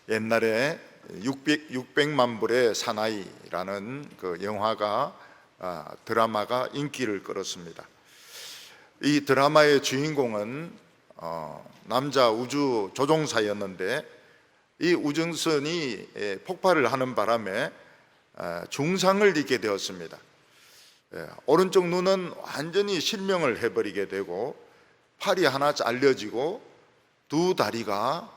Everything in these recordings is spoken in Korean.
옛날에 600만 불의 사나이라는 그 영화가 드라마가 인기를 끌었습니다. 이 드라마의 주인공은 남자 우주 조종사였는데 이 우주선이 폭발을 하는 바람에 중상을 입게 되었습니다. 오른쪽 눈은 완전히 실명을 해버리게 되고 팔이 하나 잘려지고 두 다리가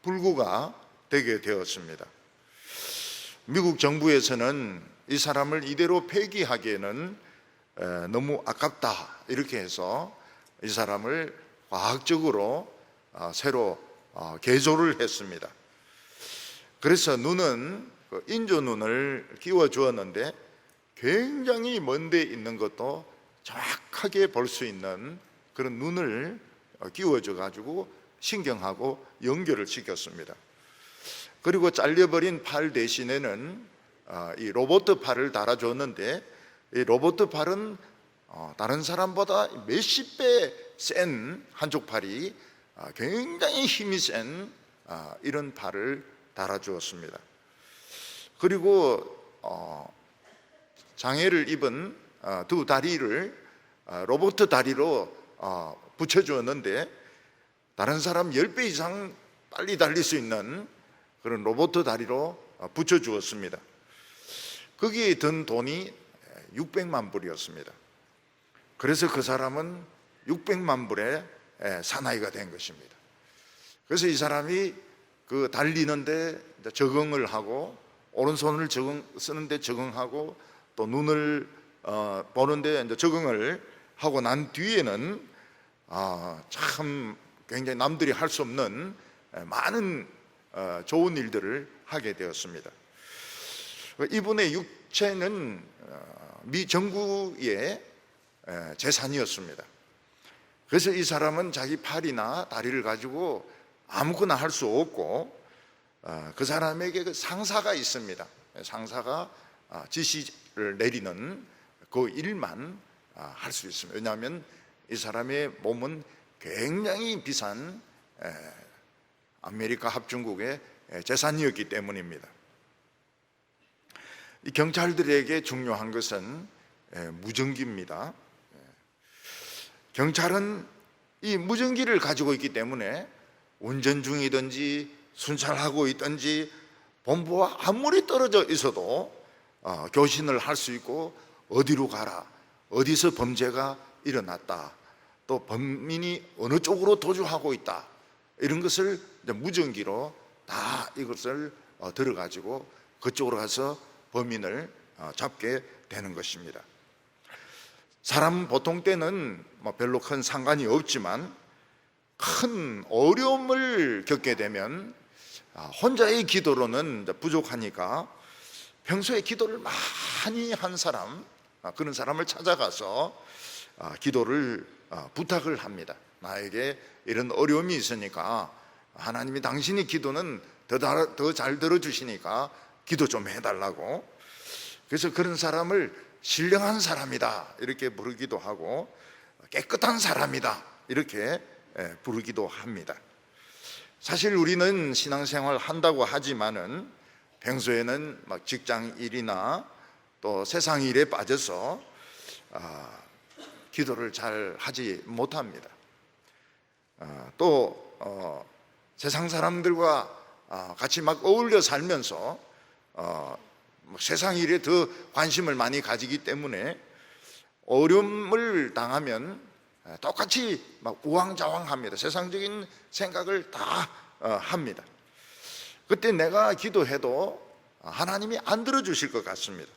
불구가 되게 되었습니다. 미국 정부에서는 이 사람을 이대로 폐기하기에는 너무 아깝다 이렇게 해서 이 사람을 과학적으로 새로 개조를 했습니다. 그래서 눈은 인조 눈을 끼워 주었는데 굉장히 먼 데 있는 것도 정확하게 볼 수 있는 그런 눈을 끼워줘 가지고 신경하고 연결을 시켰습니다. 그리고 잘려버린 팔 대신에는 이 로봇 팔을 달아줬는데 이 로봇 팔은 다른 사람보다 몇십 배 센 한쪽 팔이 굉장히 힘이 센 이런 팔을 달아주었습니다. 그리고 장애를 입은 두 다리를 로봇 다리로 붙여주었는데 다른 사람 10배 이상 빨리 달릴 수 있는 그런 로봇 다리로 붙여주었습니다. 거기에 든 돈이 600만 불이었습니다. 그래서 그 사람은 600만 불의 사나이가 된 것입니다. 그래서 이 사람이 그 달리는데 적응을 하고 오른손을 쓰는데 적응하고 또 눈을 보는데 이제 적응을 하고 난 뒤에는 참 굉장히 남들이 할 수 없는 많은 좋은 일들을 하게 되었습니다. 이분의 육체는 미 정부의 재산이었습니다. 그래서 이 사람은 자기 팔이나 다리를 가지고 아무거나 할 수 없고 그 사람에게 그 상사가 있습니다. 상사가 지시를 내리는 그 일만 할 수 있습니다. 왜냐하면 이 사람의 몸은 굉장히 비싼 아메리카 합중국의 재산이었기 때문입니다. 이 경찰들에게 중요한 것은 무전기입니다. 경찰은 이 무전기를 가지고 있기 때문에 운전 중이든지 순찰하고 있든지 본부와 아무리 떨어져 있어도 교신을 할 수 있고 어디로 가라, 어디서 범죄가 일어났다, 또 범인이 어느 쪽으로 도주하고 있다, 이런 것을 무전기로 다 이것을 들어가지고 그쪽으로 가서 범인을 잡게 되는 것입니다. 사람 보통 때는 별로 큰 상관이 없지만 큰 어려움을 겪게 되면 혼자의 기도로는 부족하니까 평소에 기도를 많이 한 사람, 그런 사람을 찾아가서 기도를 부탁을 합니다. 나에게 이런 어려움이 있으니까 하나님이 당신의 기도는 더 잘 들어주시니까 기도 좀 해달라고. 그래서 그런 사람을 신령한 사람이다 이렇게 부르기도 하고 깨끗한 사람이다 이렇게 부르기도 합니다. 사실 우리는 신앙생활 한다고 하지만은 평소에는 막 직장 일이나 또 세상 일에 빠져서 기도를 잘 하지 못합니다. 또 세상 사람들과 같이 막 어울려 살면서 세상 일에 더 관심을 많이 가지기 때문에 어려움을 당하면 똑같이 막 우왕좌왕합니다. 세상적인 생각을 다 합니다. 그때 내가 기도해도 하나님이 안 들어주실 것 같습니다.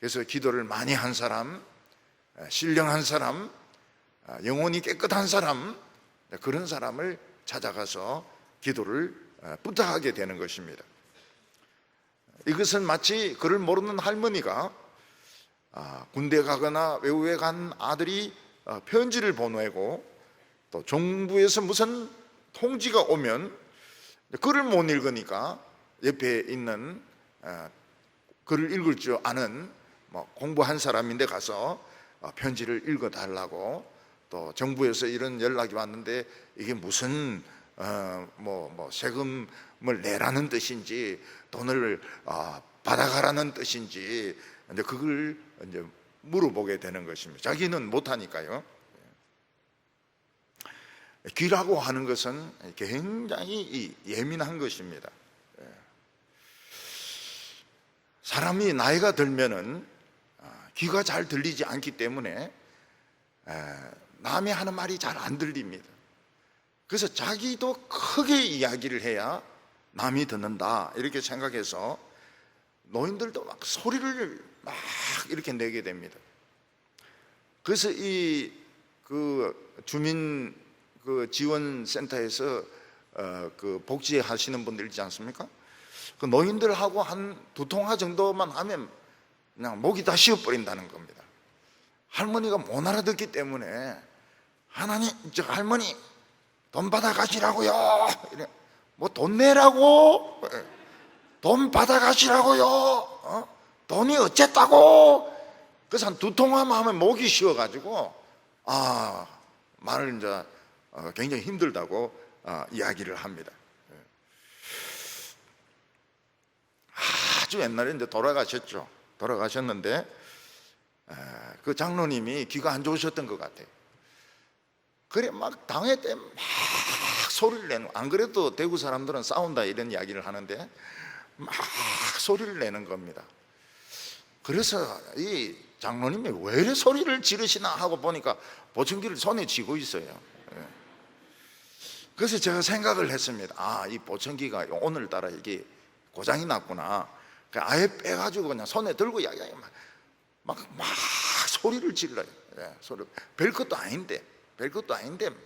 그래서 기도를 많이 한 사람, 신령한 사람, 영혼이 깨끗한 사람, 그런 사람을 찾아가서 기도를 부탁하게 되는 것입니다. 이것은 마치 그를 모르는 할머니가 군대 가거나 외국에 간 아들이 편지를 보내고 또 정부에서 무슨 통지가 오면 글을 못 읽으니까 옆에 있는 글을 읽을 줄 아는 공부한 사람인데 가서 편지를 읽어달라고, 또 정부에서 이런 연락이 왔는데 이게 무슨 세금을 내라는 뜻인지 돈을 받아가라는 뜻인지 이제 그걸 이제 물어보게 되는 것입니다. 자기는 못하니까요. 귀라고 하는 것은 굉장히 예민한 것입니다. 사람이 나이가 들면은 귀가 잘 들리지 않기 때문에 남이 하는 말이 잘 안 들립니다. 그래서 자기도 크게 이야기를 해야 남이 듣는다 이렇게 생각해서 노인들도 막 소리를 막 이렇게 내게 됩니다. 그래서 주민 지원센터에서 복지하시는 분들 있지 않습니까? 그 노인들하고 한 2통화 정도만 하면 그냥 목이 다 쉬어버린다는 겁니다. 할머니가 못 알아듣기 때문에 할머니 돈 받아가시라고요. 뭐 돈 내라고? 돈 받아가시라고요. 돈이 어쨌다고? 그래서 한 2통화만 하면 목이 쉬어가지고 말을 이제 굉장히 힘들다고 이야기를 합니다. 아주 옛날에 이제 돌아가셨는데 그 장로님이 귀가 안 좋으셨던 것 같아요. 그래 막 당회 때 막 소리를 내는, 안 그래도 대구 사람들은 싸운다 이런 이야기를 하는데 막 소리를 내는 겁니다. 그래서 이 장로님이 왜 이래 소리를 지르시나 하고 보니까 보청기를 손에 쥐고 있어요. 그래서 제가 생각을 했습니다. 이 보청기가 오늘따라 이게 고장이 났구나. 아예 빼가지고 그냥 손에 들고 막 소리를 질러요. 별것도 아닌데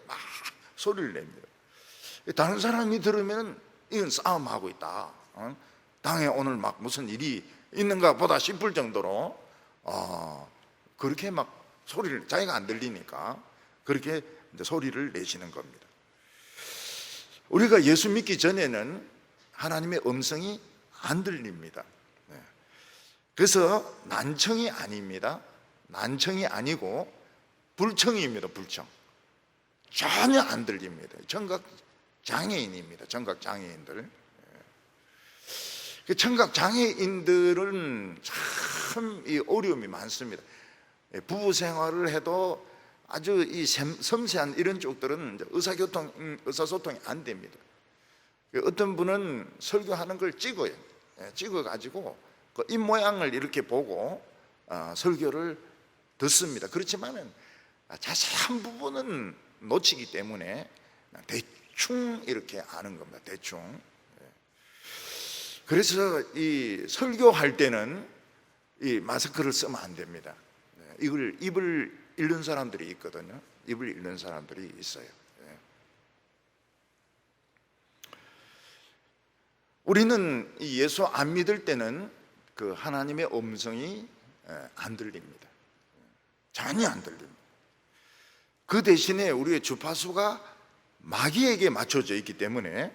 막 소리를 냅니다. 다른 사람이 들으면 이건 싸움하고 있다. 당에 오늘 막 무슨 일이 있는가 보다 싶을 정도로 그렇게 막 소리를, 자기가 안 들리니까 그렇게 이제 소리를 내시는 겁니다. 우리가 예수 믿기 전에는 하나님의 음성이 안 들립니다. 그래서 난청이 아닙니다. 난청이 아니고 불청입니다. 불청. 전혀 안 들립니다. 청각 장애인입니다. 청각 장애인들. 청각 장애인들은 참 이 어려움이 많습니다. 부부 생활을 해도 아주 이 섬세한 이런 쪽들은 의사소통이 안 됩니다. 어떤 분은 설교하는 걸 찍어요. 찍어가지고 그 입 모양을 이렇게 보고 설교를 듣습니다. 그렇지만은 자세한 부분은 놓치기 때문에 대충 이렇게 아는 겁니다. 대충. 그래서 이 설교할 때는 이 마스크를 쓰면 안 됩니다. 입을 잃는 사람들이 있거든요. 입을 잃는 사람들이 있어요. 우리는 예수 안 믿을 때는 그 하나님의 음성이 안 들립니다. 전혀 안 들립니다. 그 대신에 우리의 주파수가 마귀에게 맞춰져 있기 때문에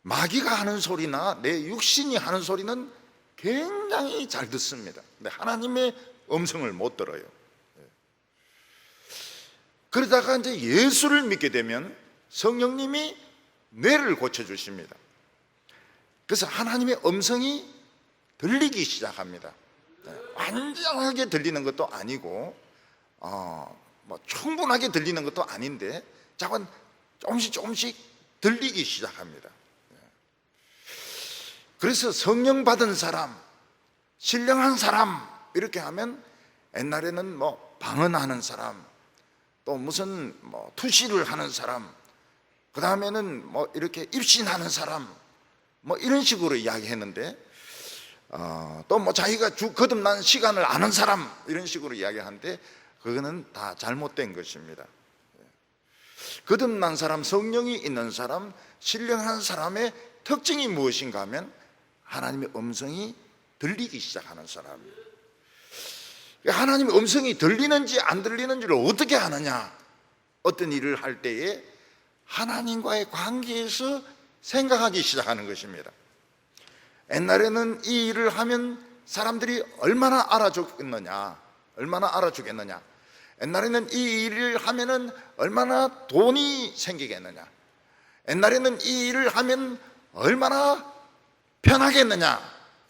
마귀가 하는 소리나 내 육신이 하는 소리는 굉장히 잘 듣습니다. 근데 하나님의 음성을 못 들어요. 그러다가 이제 예수를 믿게 되면 성령님이 뇌를 고쳐주십니다. 그래서 하나님의 음성이 들리기 시작합니다. 완전하게 들리는 것도 아니고 충분하게 들리는 것도 아닌데 자꾸 조금씩 들리기 시작합니다. 그래서 성령 받은 사람, 신령한 사람 이렇게 하면 옛날에는 뭐 방언하는 사람, 또 무슨 투시를 하는 사람, 그 다음에는 뭐 이렇게 입신하는 사람, 뭐 이런 식으로 이야기했는데 또 뭐 자기가 거듭난 시간을 아는 사람 이런 식으로 이야기하는데 그거는 다 잘못된 것입니다. 거듭난 사람, 성령이 있는 사람, 신령한 사람의 특징이 무엇인가 하면 하나님의 음성이 들리기 시작하는 사람이에요. 하나님의 음성이 들리는지 안 들리는지를 어떻게 하느냐? 어떤 일을 할 때에 하나님과의 관계에서 생각하기 시작하는 것입니다. 옛날에는 이 일을 하면 사람들이 얼마나 알아주겠느냐? 옛날에는 이 일을 하면은 얼마나 돈이 생기겠느냐? 옛날에는 이 일을 하면 얼마나 편하겠느냐,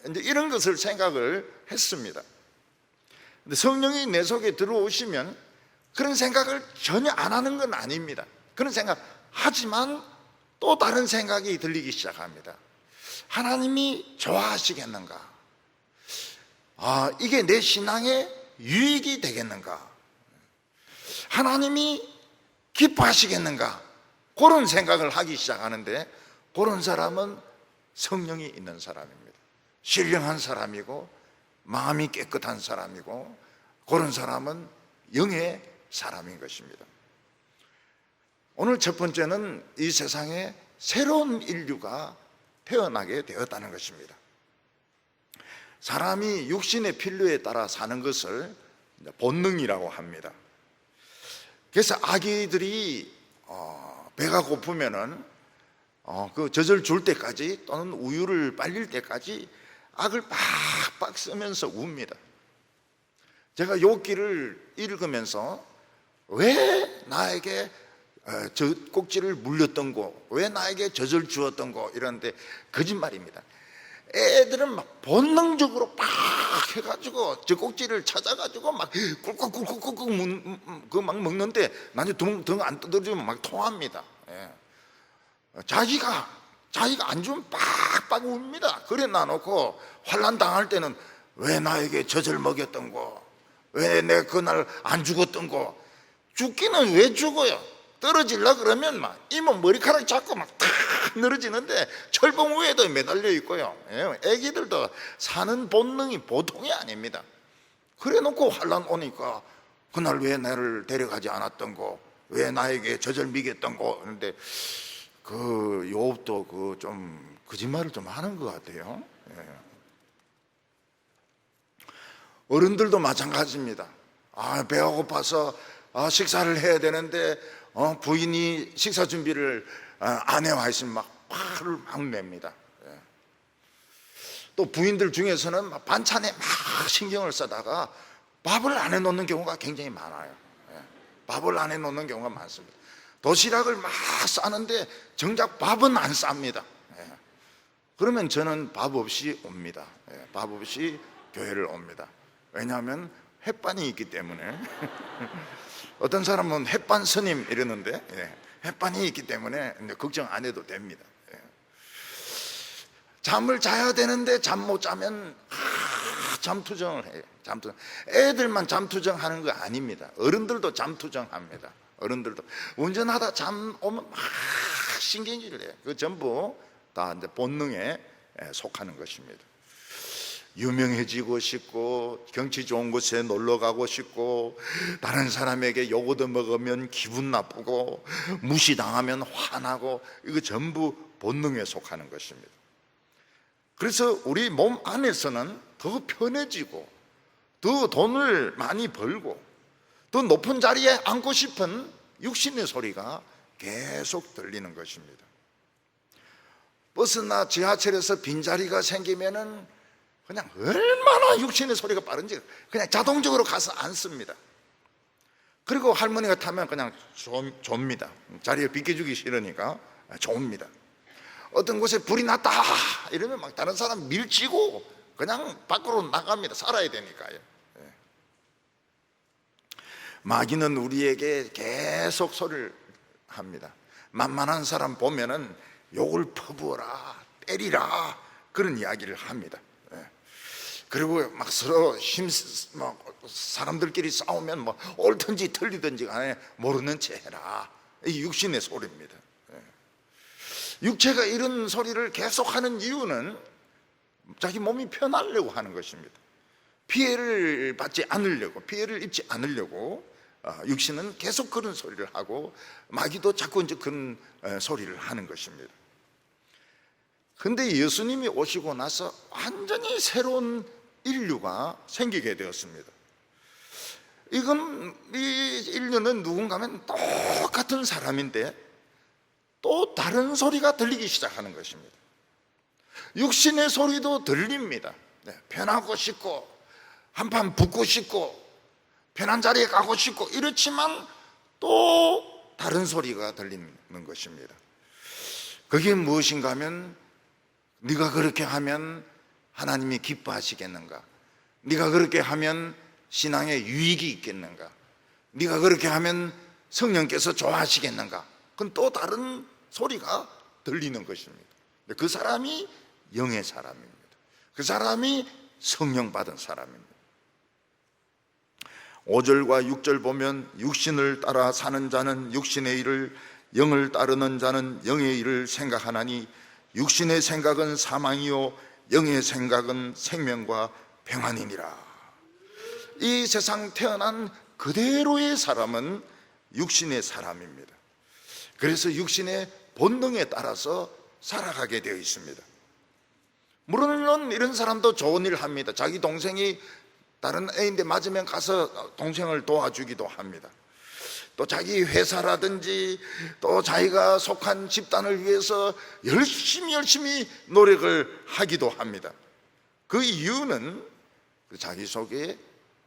이제 이런 것을 생각을 했습니다. 근데 성령이 내 속에 들어오시면 그런 생각을 전혀 안 하는 건 아닙니다. 그런 생각 하지만 또 다른 생각이 들리기 시작합니다. 하나님이 좋아하시겠는가? 이게 내 신앙에 유익이 되겠는가? 하나님이 기뻐하시겠는가? 그런 생각을 하기 시작하는데, 그런 사람은 성령이 있는 사람입니다. 신령한 사람이고 마음이 깨끗한 사람이고, 그런 사람은 영의 사람인 것입니다. 오늘 첫 번째는 이 세상에 새로운 인류가 태어나게 되었다는 것입니다. 사람이 육신의 필요에 따라 사는 것을 본능이라고 합니다. 그래서 아기들이 배가 고프면은 그 젖을 줄 때까지, 또는 우유를 빨릴 때까지 악을 빡빡 쓰면서 웁니다. 제가 욥기를 읽으면서 왜 나에게 저 꼭지를 물렸던 거, 왜 나에게 젖을 주었던 거, 이러는데 거짓말입니다. 애들은 막 본능적으로 막 해가지고 저 꼭지를 찾아가지고 막 꿀꺽꿀꺽꿀꺽 막 먹는데, 나중에 등 안 두드리면 막 토합니다. 자기가 안 주면 빡빡 웁니다. 그래 놔놓고 환난 당할 때는 왜 나에게 젖을 먹였던 거, 왜 내가 그날 안 죽었던 거. 죽기는 왜 죽어요? 떨어지려 그러면 막 이모 머리카락 잡고 막 탁 늘어지는데 철봉 위에도 매달려 있고요. 애기들도 사는 본능이 보통이 아닙니다. 그래 놓고 환난 오니까 그날 왜 나를 데려가지 않았던 거, 왜 나에게 젖을 먹였던 거. 그런데 그 욥도 그 좀 거짓말을 좀 하는 것 같아요. 어른들도 마찬가지입니다. 배가 고파서 식사를 해야 되는데 부인이 식사 준비를 안 해와 있으면 막 화를 막 냅니다. 또 부인들 중에서는 막 반찬에 막 신경을 쓰다가 밥을 안 해놓는 경우가 굉장히 많아요. 밥을 안 해놓는 경우가 많습니다. 도시락을 막 싸는데 정작 밥은 안 쌉니다. 그러면 저는 밥 없이 옵니다. 밥 없이 교회를 옵니다. 왜냐하면 햇반이 있기 때문에. 어떤 사람은 햇반 스님 이러는데, 햇반이 있기 때문에 걱정 안 해도 됩니다. 잠을 자야 되는데 잠 못 자면 잠투정을 해요. 잠투정. 애들만 잠투정하는 거 아닙니다. 어른들도 잠투정합니다. 어른들도 운전하다 잠 오면 막 신경질을 해요. 그 전부 다 이제 본능에 속하는 것입니다. 유명해지고 싶고, 경치 좋은 곳에 놀러 가고 싶고, 다른 사람에게 욕 얻어먹으면 기분 나쁘고, 무시당하면 화나고, 이거 전부 본능에 속하는 것입니다. 그래서 우리 몸 안에서는 더 편해지고, 더 돈을 많이 벌고, 더 높은 자리에 앉고 싶은 육신의 소리가 계속 들리는 것입니다. 버스나 지하철에서 빈자리가 생기면은 그냥 얼마나 육신의 소리가 빠른지 그냥 자동적으로 가서 앉습니다. 그리고 할머니가 타면 그냥 좁니다. 자리에 비켜주기 싫으니까 좁니다. 어떤 곳에 불이 났다 이러면 막 다른 사람 밀치고 그냥 밖으로 나갑니다. 살아야 되니까요. 마귀는 우리에게 계속 소리를 합니다. 만만한 사람 보면은 욕을 퍼부어라, 때리라, 그런 이야기를 합니다. 그리고 막 서로 사람들끼리 싸우면 뭐 옳든지 틀리든지 간에 모르는 채 해라. 이 육신의 소리입니다. 육체가 이런 소리를 계속하는 이유는 자기 몸이 편하려고 하는 것입니다. 피해를 받지 않으려고, 피해를 입지 않으려고 육신은 계속 그런 소리를 하고, 마귀도 자꾸 이제 그런 소리를 하는 것입니다. 그런데 예수님이 오시고 나서 완전히 새로운 인류가 생기게 되었습니다. 이 인류는 누군가면 똑같은 사람인데 또 다른 소리가 들리기 시작하는 것입니다. 육신의 소리도 들립니다. 편하고 싶고, 한판 붙고 싶고, 편한 자리에 가고 싶고, 이렇지만 또 다른 소리가 들리는 것입니다. 그게 무엇인가 하면 네가 그렇게 하면 하나님이 기뻐하시겠는가? 네가 그렇게 하면 신앙에 유익이 있겠는가? 네가 그렇게 하면 성령께서 좋아하시겠는가? 그건 또 다른 소리가 들리는 것입니다. 그 사람이 영의 사람입니다. 그 사람이 성령 받은 사람입니다. 5절과 6절 보면 육신을 따라 사는 자는 육신의 일을, 영을 따르는 자는 영의 일을 생각하나니 육신의 생각은 사망이요 영의 생각은 생명과 평안이니라. 이 세상 태어난 그대로의 사람은 육신의 사람입니다. 그래서 육신의 본능에 따라서 살아가게 되어 있습니다. 물론 이런 사람도 좋은 일 합니다. 자기 동생이 다른 애인데 맞으면 가서 동생을 도와주기도 합니다. 또 자기 회사라든지 또 자기가 속한 집단을 위해서 열심히 노력을 하기도 합니다. 그 이유는 자기 속에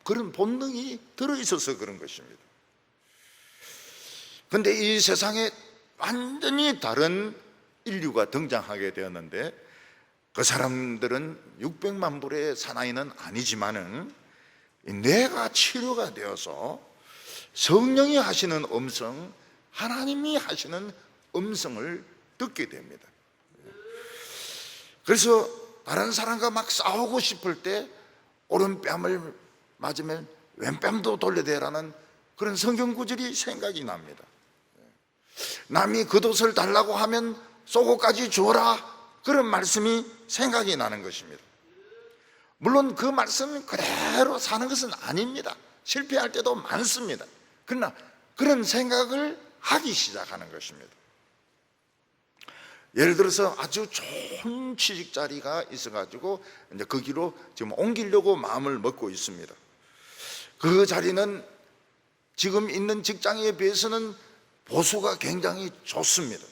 그런 본능이 들어있어서 그런 것입니다. 그런데 이 세상에 완전히 다른 인류가 등장하게 되었는데, 그 사람들은 600만 불의 사나이는 아니지만은 뇌가 치료가 되어서 성령이 하시는 음성, 하나님이 하시는 음성을 듣게 됩니다. 그래서 다른 사람과 막 싸우고 싶을 때 오른뺨을 맞으면 왼뺨도 돌려대라는 그런 성경 구절이 생각이 납니다. 남이 겉옷을 달라고 하면 속옷까지 주어라, 그런 말씀이 생각이 나는 것입니다. 물론 그 말씀 그대로 사는 것은 아닙니다. 실패할 때도 많습니다. 그러나 그런 생각을 하기 시작하는 것입니다. 예를 들어서 아주 좋은 취직 자리가 있어가지고 이제 거기로 지금 옮기려고 마음을 먹고 있습니다. 그 자리는 지금 있는 직장에 비해서는 보수가 굉장히 좋습니다.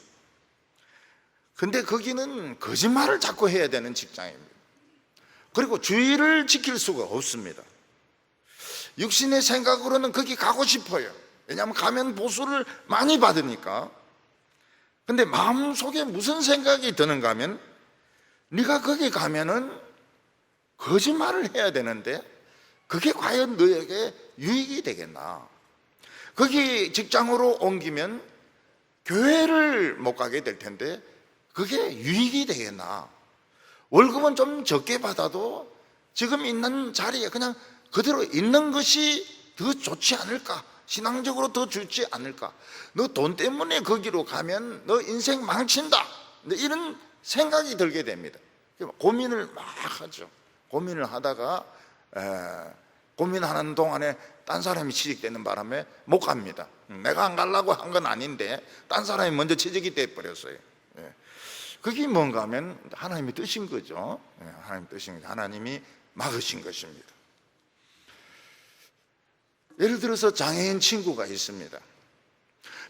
근데 거기는 거짓말을 자꾸 해야 되는 직장입니다. 그리고 주의를 지킬 수가 없습니다. 육신의 생각으로는 거기 가고 싶어요. 왜냐하면 가면 보수를 많이 받으니까. 근데 마음속에 무슨 생각이 드는가 하면, 네가 거기 가면은 거짓말을 해야 되는데 그게 과연 너에게 유익이 되겠나? 거기 직장으로 옮기면 교회를 못 가게 될 텐데 그게 유익이 되겠나? 월급은 좀 적게 받아도 지금 있는 자리에 그냥 그대로 있는 것이 더 좋지 않을까? 신앙적으로 더 좋지 않을까? 너 돈 때문에 거기로 가면 너 인생 망친다, 이런 생각이 들게 됩니다. 고민을 막 하죠. 고민을 하다가 고민하는 동안에 딴 사람이 취직되는 바람에 못 갑니다. 내가 안 가려고 한 건 아닌데 딴 사람이 먼저 취직이 돼버렸어요. 그게 뭔가 하면 하나님이 뜻인 거죠. 하나님 뜻인 거죠. 하나님이 막으신 것입니다. 예를 들어서 장애인 친구가 있습니다.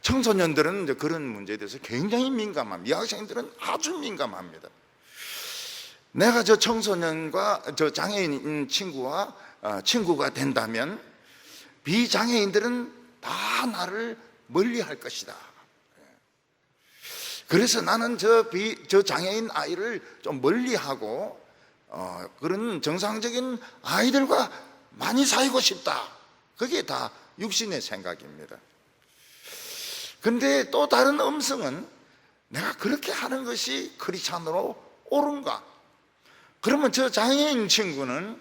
청소년들은 이제 그런 문제에 대해서 굉장히 민감합니다. 여학생들은 아주 민감합니다. 내가 저 청소년과 저 장애인 친구와 친구가 된다면 비장애인들은 다 나를 멀리 할 것이다. 그래서 나는 저 장애인 아이를 좀 멀리하고 그런 정상적인 아이들과 많이 사귀고 싶다. 그게 다 육신의 생각입니다. 근데 또 다른 음성은 내가 그렇게 하는 것이 크리스찬으로 옳은가? 그러면 저 장애인 친구는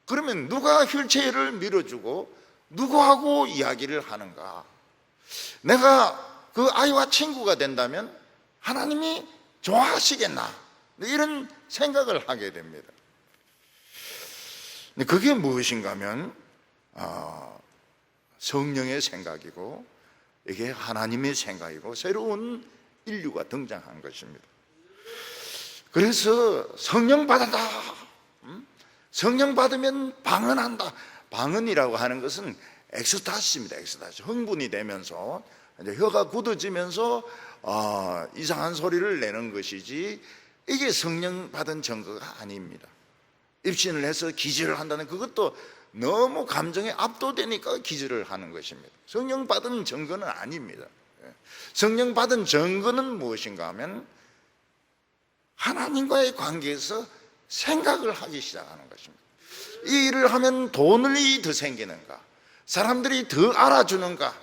그러면 누가 휠체어를 밀어주고 누구하고 이야기를 하는가? 내가 그 아이와 친구가 된다면 하나님이 좋아하시겠나? 이런 생각을 하게 됩니다. 그게 무엇인가 하면 성령의 생각이고 이게 하나님의 생각이고 새로운 인류가 등장한 것입니다. 그래서 성령 받았다. 성령 받으면 방언한다. 방언이라고 하는 것은 엑스타시입니다. 엑스타시. 흥분이 되면서 이제 혀가 굳어지면서 이상한 소리를 내는 것이지, 이게 성령 받은 증거가 아닙니다. 입신을 해서 기절을 한다는 그것도 너무 감정에 압도되니까 기절을 하는 것입니다. 성령 받은 증거는 아닙니다. 성령 받은 증거는 무엇인가 하면 하나님과의 관계에서 생각을 하기 시작하는 것입니다. 이 일을 하면 돈이 더 생기는가? 사람들이 더 알아주는가?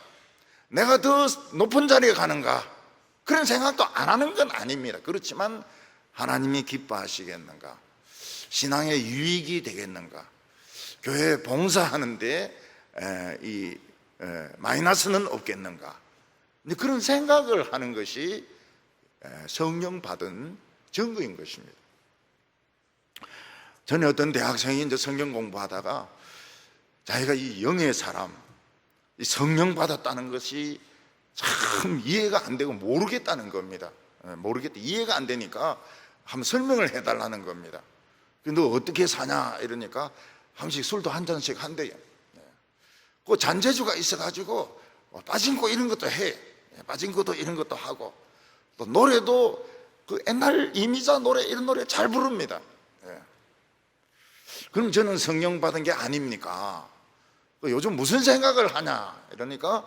내가 더 높은 자리에 가는가? 그런 생각도 안 하는 건 아닙니다. 그렇지만 하나님이 기뻐하시겠는가? 신앙의 유익이 되겠는가? 교회 봉사하는데 마이너스는 없겠는가? 그런 생각을 하는 것이 성령 받은 증거인 것입니다. 전에 어떤 대학생이 이제 성경 공부하다가 자기가 이 영의 사람, 이 성령 받았다는 것이 참 이해가 안 되고 모르겠다는 겁니다. 이해가 안 되니까 한번 설명을 해달라는 겁니다. 너 어떻게 사냐 이러니까 한 번씩 술도 한 잔씩 한대요. 그 잔재주가 있어가지고 빠진코 이런 것도 해. 빠진코도 이런 것도 하고, 또 노래도 그 옛날 이미자 노래 이런 노래 잘 부릅니다. 그럼 저는 성령 받은 게 아닙니까? 요즘 무슨 생각을 하냐 이러니까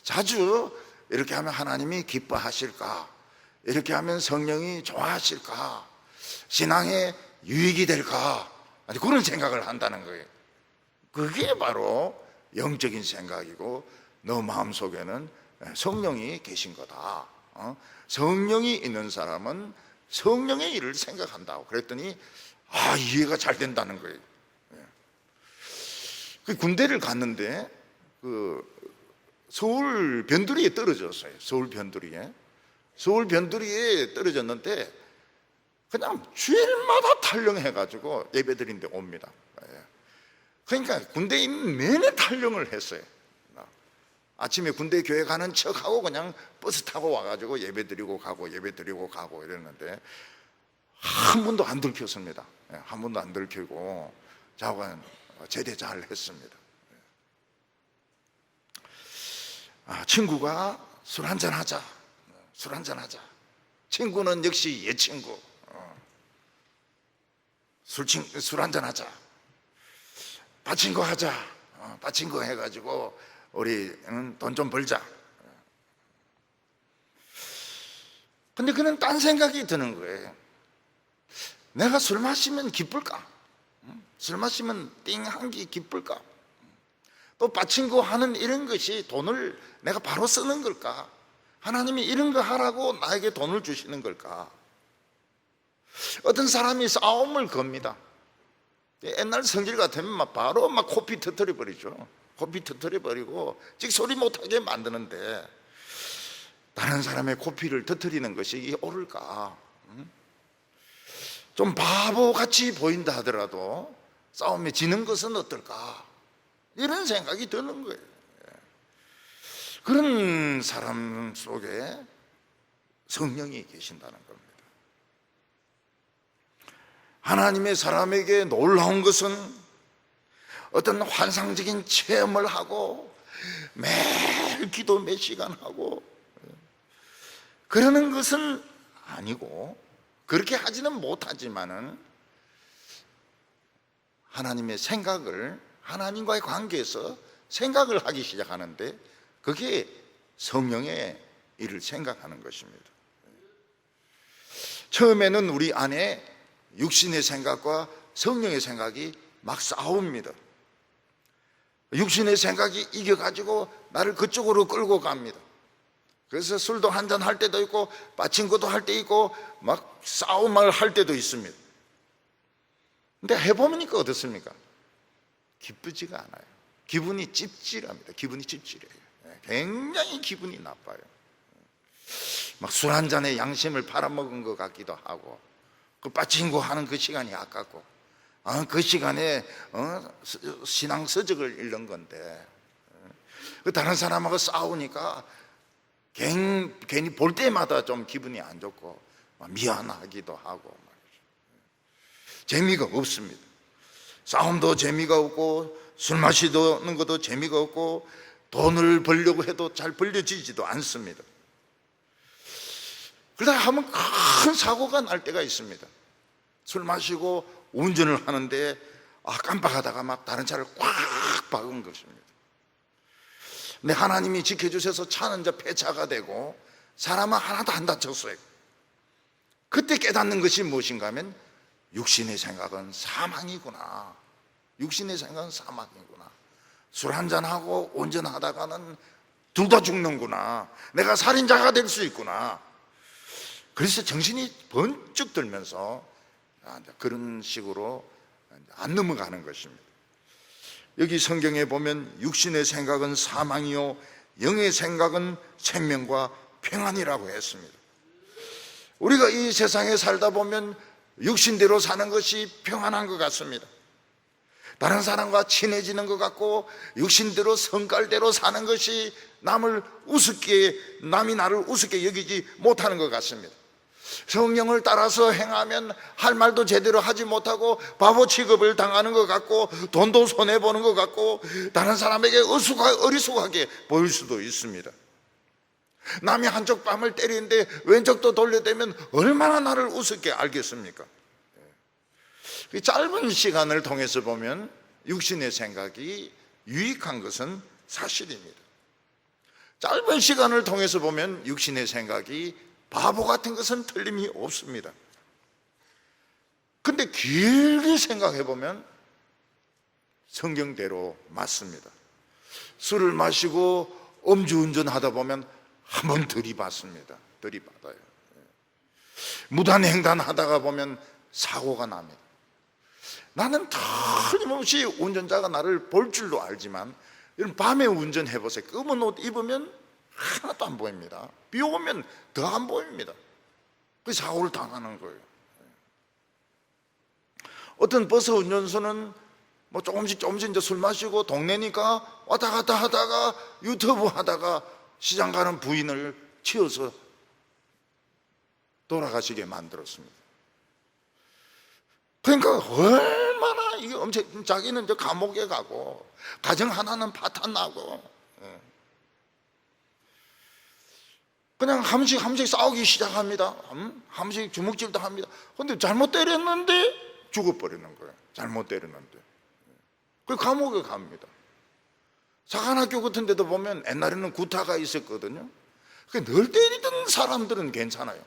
자주 이렇게 하면 하나님이 기뻐하실까? 이렇게 하면 성령이 좋아하실까? 신앙에 유익이 될까? 아니 그런 생각을 한다는 거예요. 그게 바로 영적인 생각이고 너 마음속에는 성령이 계신 거다. 성령이 있는 사람은 성령의 일을 생각한다고 그랬더니 이해가 잘 된다는 거예요. 그 군대를 갔는데 서울 변두리에 떨어졌어요. 서울 변두리에 떨어졌는데 그냥 주일마다 탈영해가지고 예배드린데 옵니다. 그러니까 군대에 있는 내내 탈영을 했어요. 아침에 군대 교회 가는 척하고 그냥 버스 타고 와가지고 예배드리고 가고 이랬는데 한 번도 안 들켰습니다. 한 번도 안 들키고 자관 제대 잘 했습니다. 친구가 술 한잔 하자. 친구는 역시 옛 친구. 술 한잔 하자. 빠친거 하자. 빠친거 해가지고 우리는 돈 좀 벌자. 근데 그는 딴 생각이 드는 거예요. 내가 술 마시면 기쁠까? 술 마시면 띵 한 게 기쁠까? 또 빠친거 하는 이런 것이 돈을 내가 바로 쓰는 걸까? 하나님이 이런 거 하라고 나에게 돈을 주시는 걸까? 어떤 사람이 싸움을 겁니다. 옛날 성질 같으면 바로 코피 터뜨려 버리죠. 코피 터뜨려 버리고 찍소리 못하게 만드는데 다른 사람의 코피를 터뜨리는 것이 옳을까? 좀 바보같이 보인다 하더라도 싸움에 지는 것은 어떨까? 이런 생각이 드는 거예요. 그런 사람 속에 성령이 계신다는 겁니다. 하나님의 사람에게 놀라운 것은 어떤 환상적인 체험을 하고 매일 기도 몇 시간 하고 그러는 것은 아니고, 그렇게 하지는 못하지만은 하나님의 생각을, 하나님과의 관계에서 생각을 하기 시작하는데 그게 성령의 일을 생각하는 것입니다. 처음에는 우리 안에 육신의 생각과 성령의 생각이 막 싸웁니다. 육신의 생각이 이겨가지고 나를 그쪽으로 끌고 갑니다. 그래서 술도 한잔 할 때도 있고 빠친거도 할 때 있고 막 싸움을 할 때도 있습니다. 근데 해보니까 어떻습니까? 기쁘지가 않아요. 기분이 찝찝합니다. 기분이 찝찝해요. 굉장히 기분이 나빠요. 막 술 한 잔에 양심을 팔아먹은 것 같기도 하고, 그 빠친거 하는 그 시간이 아깝고, 그 시간에 신앙 서적을 읽는 건데, 다른 사람하고 싸우니까 괜히 볼 때마다 좀 기분이 안 좋고 미안하기도 하고 재미가 없습니다. 싸움도 재미가 없고 술 마시는 것도 재미가 없고 돈을 벌려고 해도 잘 벌려지지도 않습니다. 그러다 하면 큰 사고가 날 때가 있습니다. 술 마시고 운전을 하는데 깜빡하다가 막 다른 차를 꽉 박은 것입니다. 근데 하나님이 지켜주셔서 차는 이제 폐차가 되고 사람은 하나도 안 다쳤어요. 그때 깨닫는 것이 무엇인가 하면 육신의 생각은 사망이구나. 육신의 생각은 사망이구나. 술 한잔하고 운전하다가는 둘 다 죽는구나. 내가 살인자가 될 수 있구나. 그래서 정신이 번쩍 들면서 그런 식으로 안 넘어가는 것입니다. 여기 성경에 보면 육신의 생각은 사망이요 영의 생각은 생명과 평안이라고 했습니다. 우리가 이 세상에 살다 보면 육신대로 사는 것이 평안한 것 같습니다. 다른 사람과 친해지는 것 같고 육신대로 성깔대로 사는 것이 남이 나를 우습게 여기지 못하는 것 같습니다. 성령을 따라서 행하면 할 말도 제대로 하지 못하고 바보 취급을 당하는 것 같고 돈도 손해보는 것 같고 다른 사람에게 어리숙하게 보일 수도 있습니다. 남이 한쪽 뺨을 때리는데 왼쪽도 돌려대면 얼마나 나를 우습게 알겠습니까? 짧은 시간을 통해서 보면 육신의 생각이 유익한 것은 사실입니다. 짧은 시간을 통해서 보면 육신의 생각이 바보 같은 것은 틀림이 없습니다. 근데 길게 생각해 보면 성경대로 맞습니다. 술을 마시고 음주운전 하다 보면 한번 들이받습니다. 들이받아요. 무단횡단 하다가 보면 사고가 납니다. 나는 틀림없이 운전자가 나를 볼 줄로 알지만 이런 밤에 운전해 보세요. 검은 옷 입으면 하나도 안 보입니다. 비 오면 더 안 보입니다. 그 사고를 당하는 거예요. 어떤 버스 운전수는 뭐 조금씩 이제 술 마시고 동네니까 왔다 갔다 하다가 유튜브 하다가 시장 가는 부인을 치어서 돌아가시게 만들었습니다. 그러니까 얼마나 이게 엄청 자기는 저 감옥에 가고 가정 하나는 파탄 나고 그냥 한 번씩 싸우기 시작합니다. 한 번씩 주먹질도 합니다. 근데 잘못 때렸는데 죽어버리는 거예요. 잘못 때렸는데. 그 감옥에 갑니다. 사관학교 같은 데도 보면 옛날에는 구타가 있었거든요. 늘 때리던 사람들은 괜찮아요.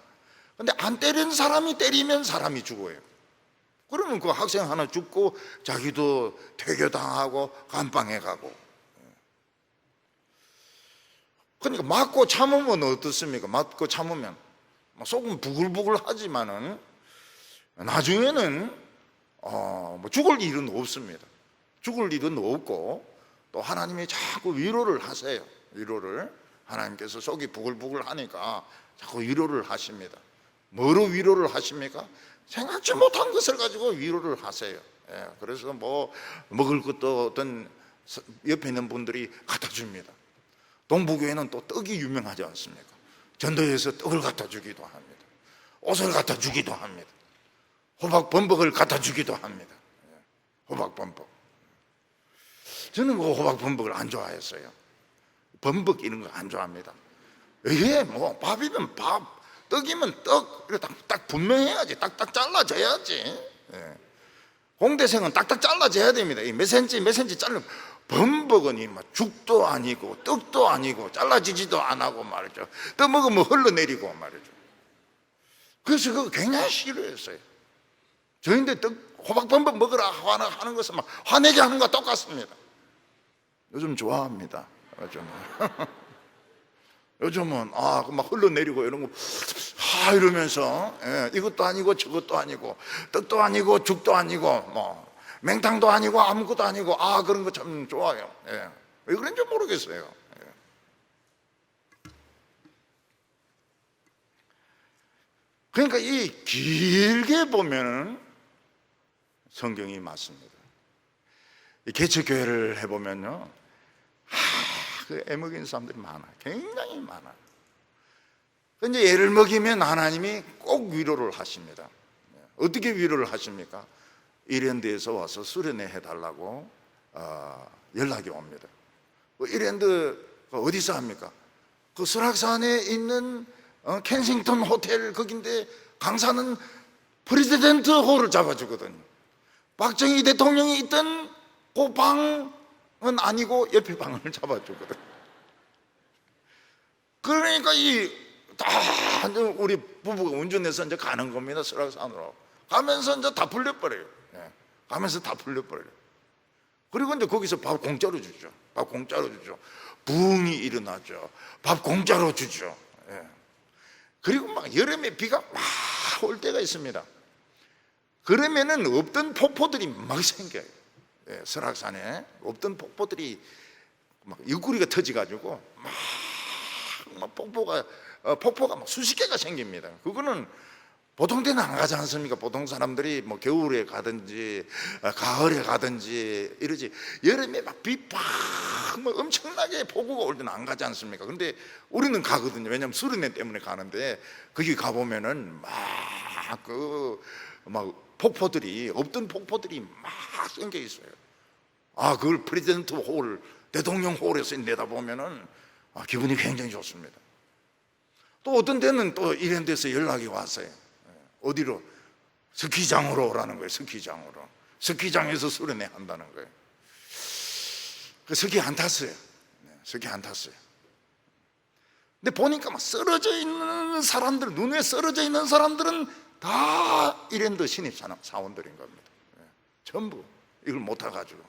근데 안 때리는 사람이 때리면 사람이 죽어요. 그러면 그 학생 하나 죽고 자기도 퇴교당하고 감방에 가고. 그러니까 맞고 참으면 어떻습니까? 맞고 참으면 속은 부글부글 하지만은 나중에는 뭐 죽을 일은 없습니다. 죽을 일은 없고 또 하나님이 자꾸 위로를 하세요. 위로를 하나님께서 속이 부글부글 하니까 자꾸 위로를 하십니다. 뭐로 위로를 하십니까? 생각지 못한 것을 가지고 위로를 하세요. 그래서 뭐 먹을 것도 어떤 옆에 있는 분들이 갖다 줍니다. 동부교회는 또 떡이 유명하지 않습니까? 전도에서 떡을 갖다 주기도 합니다. 옷을 갖다 주기도 합니다. 호박 범벅을 갖다 주기도 합니다. 호박 범벅. 저는 그 호박 범벅을 안 좋아했어요. 범벅 이런 거 안 좋아합니다. 이게 뭐 밥이면 밥, 떡이면 떡, 이렇게 딱 분명해야지. 딱딱 잘라져야지. 공대생은 딱딱 잘라져야 됩니다. 몇 센치 자르면 범벅은 이 죽도 아니고 떡도 아니고 잘라지지도 안 하고 말이죠. 떡 먹으면 흘러내리고 말이죠. 그래서 그거 굉장히 싫어했어요. 저인데 호박 범벅 먹으라 하는 것은 막 화내게 하는 것과 똑같습니다. 요즘 좋아합니다. 요즘은 막 흘러내리고 이런 거 이러면서 이것도 아니고 저것도 아니고 떡도 아니고 죽도 아니고 뭐 맹탕도 아니고 아무것도 아니고 그런 거 참 좋아요. 왜 그런지 모르겠어요. 그러니까 이 길게 보면은 성경이 맞습니다. 이 개척교회를 해보면요, 그 애먹인 사람들이 많아. 굉장히 많아. 이제 애를 먹이면 하나님이 꼭 위로를 하십니다. 어떻게 위로를 하십니까? 이랜드에서 와서 수련회 해달라고 연락이 옵니다. 이랜드 어디서 합니까? 그 설악산에 있는 켄싱턴 호텔 거긴데 강사는 프레지던트 홀을 잡아주거든요. 박정희 대통령이 있던 그 방은 아니고 옆에 방을 잡아주거든요. 그러니까 이 다 이제 우리 부부가 운전해서 이제 가는 겁니다. 설악산으로 가면서 이제 다 풀려버려요. 예. 가면서 다 풀려버려요. 그리고 이제 거기서 밥 공짜로 주죠. 밥 공짜로 주죠. 부흥이 일어나죠. 밥 공짜로 주죠. 예. 그리고 막 여름에 비가 막 올 때가 있습니다. 그러면은 없던 폭포들이 막 생겨요. 예, 설악산에 없던 폭포들이 막 옆구리가 터져가지고 막 폭포가 막 수십 개가 생깁니다. 그거는 보통 때는 안 가지 않습니까? 보통 사람들이 뭐 겨울에 가든지 가을에 가든지 이러지, 여름에 막 뭐 엄청나게 폭우가 올 때는 안 가지 않습니까? 근데 우리는 가거든요. 왜냐하면 수련회 때문에 가는데 거기 가보면은 막 폭포들이, 없던 폭포들이 막 생겨 있어요. 그걸 프레지던트 홀, 대통령 홀에서 내다보면은 기분이 굉장히 좋습니다. 또 어떤 데는 또 이런 데서 연락이 왔어요. 어디로? 스키장으로 오라는 거예요. 스키장으로. 스키장에서 수련회 한다는 거예요. 그 스키 안 탔어요. 스키 안 탔어요. 근데 보니까 막 쓰러져 있는 사람들, 눈에 쓰러져 있는 사람들은 다 이랜드 신입 사원들인 겁니다. 전부 이걸 못 타가지고.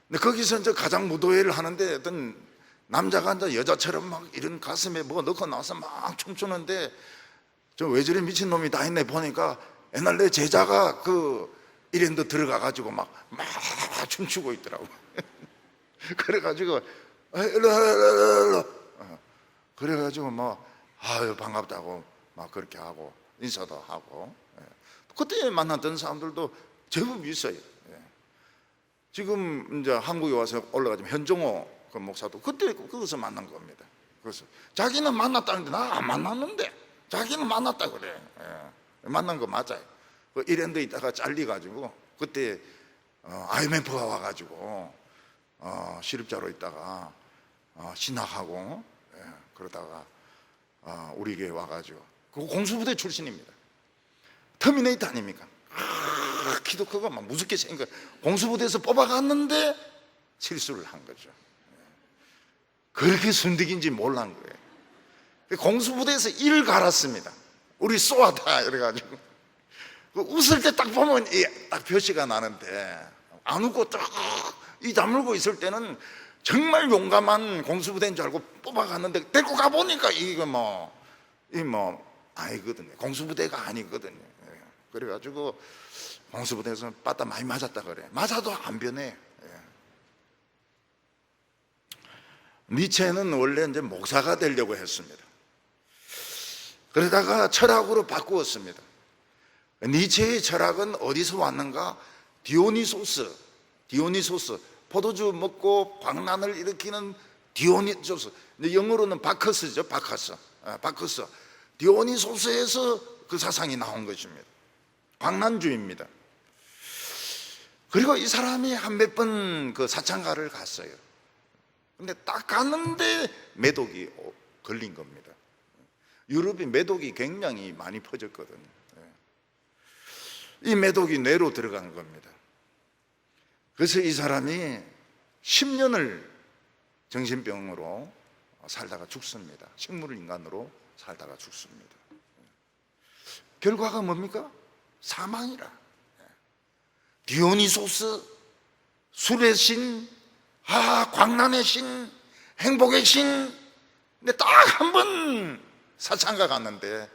근데 거기서 이제 가장 무도회를 하는데 어떤 남자가 이제 여자처럼 막 이런 가슴에 뭐 넣고 나서 막 춤추는데, 저 왜 저리 미친놈이 다 있네 보니까 옛날 내 제자가 그 이랜드 들어가가지고 막 춤추고 있더라고. 그래가지고 일로 그래가지고 뭐 아유 반갑다고 막 그렇게 하고 인사도 하고. 그때 만났던 사람들도 제법 있어요. 지금 이제 한국에 와서 올라가지면 현종호 그 목사도 그때 거기서 만난 겁니다. 그래서 자기는 만났다는데 나 안 만났는데 자기는 만났다 그래. 만난 거 맞아요. 그 이랜드 있다가 잘리가지고 그때 IMF가 와가지고 실업자로 있다가 신학하고 그러다가 우리 교회 와가지고 그 공수부대 출신입니다. 터미네이터 아닙니까? 키도 크고 막 무섭게 생겨. 공수부대에서 뽑아갔는데 실수를 한 거죠. 그렇게 순득인지 몰란 거예요. 공수부대에서 이를 갈았습니다. 우리 쏘아다 이래가지고 웃을 때 딱 보면 딱 표시가 나는데, 안 웃고 딱 이 다물고 있을 때는 정말 용감한 공수부대인 줄 알고 뽑아갔는데 데리고 가보니까 이거 아니거든요. 공수부대가 아니거든요. 그래가지고 공수부대에서 빠따 많이 맞았다 그래. 맞아도 안 변해. 니체는 원래 이제 목사가 되려고 했습니다. 그러다가 철학으로 바꾸었습니다. 니체의 철학은 어디서 왔는가? 디오니소스, 포도주 먹고 광란을 일으키는 디오니소스, 영어로는 바커스죠. 바커스. 디오니소스에서 그 사상이 나온 것입니다. 광란주의입니다. 그리고 이 사람이 한 몇 번 그 사창가를 갔어요. 근데 딱 갔는데 매독이 걸린 겁니다. 유럽이 매독이 굉장히 많이 퍼졌거든요. 이 매독이 뇌로 들어간 겁니다. 그래서 이 사람이 10년을 정신병으로 살다가 죽습니다. 식물 인간으로 살다가 죽습니다. 결과가 뭡니까? 사망이라. 디오니소스, 술의 신, 광란의 신, 행복의 신. 근데 딱 한 번 사창가 갔는데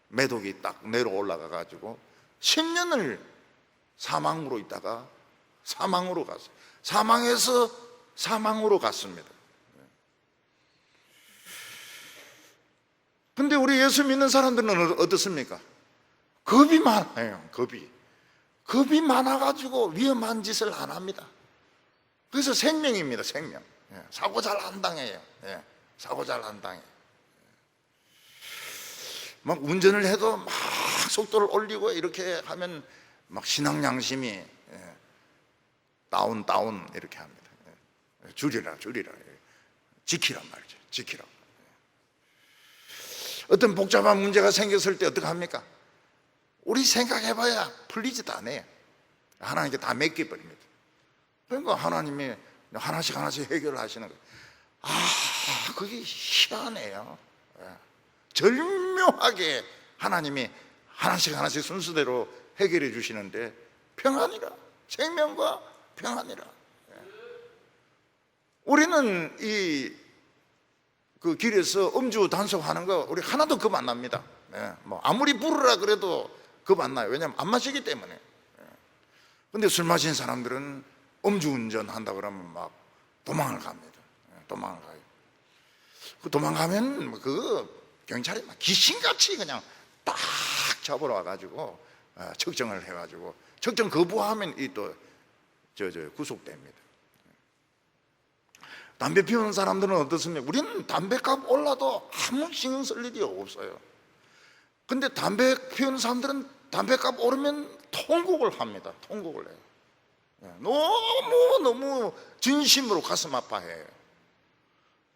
매독이 딱 뇌로 올라가가지고 10년을 사망으로 있다가 사망으로 갔어요. 사망에서 사망으로 갔습니다. 근데 우리 예수 믿는 사람들은 어떻습니까? 겁이 많아요. 겁이 많아가지고 위험한 짓을 안 합니다. 그래서 생명입니다. 생명. 사고 잘 안 당해요. 사고 잘 안 당해요. 막 운전을 해도 막 속도를 올리고 이렇게 하면 막 신앙 양심이 다운 이렇게 합니다. 줄이라 지키란 말이죠. 지키라. 어떤 복잡한 문제가 생겼을 때 어떻게 합니까? 우리 생각해봐야 풀리지도 않아요. 하나님께 다 맡겨버립니다. 그러니까 하나님이 하나씩 해결하시는 거예요. 그게 희한해요. 예. 절묘하게 하나님이 하나씩 하나씩 순서대로 해결해 주시는데 평안이라, 생명과 평안이라. 예. 우리는 그 길에서 음주 단속하는 거 우리 하나도 겁 안 납니다. 예. 뭐 아무리 부르라 그래도 겁 안 나요. 왜냐하면 안 마시기 때문에. 예. 근데 술 마신 사람들은 음주운전 한다 그러면 막 도망을 갑니다. 예. 도망을 가요. 그 도망가면 그 경찰이 막 귀신같이 그냥 딱 잡으러 와가지고 측정을 해가지고 측정 거부하면 이 또 구속됩니다. 담배 피우는 사람들은 어떻습니까? 우리는 담배값 올라도 아무 신경 쓸 일이 없어요. 근데 담배 피우는 사람들은 담배값 오르면 통곡을 합니다. 통곡을 해요. 너무 진심으로 가슴 아파해요.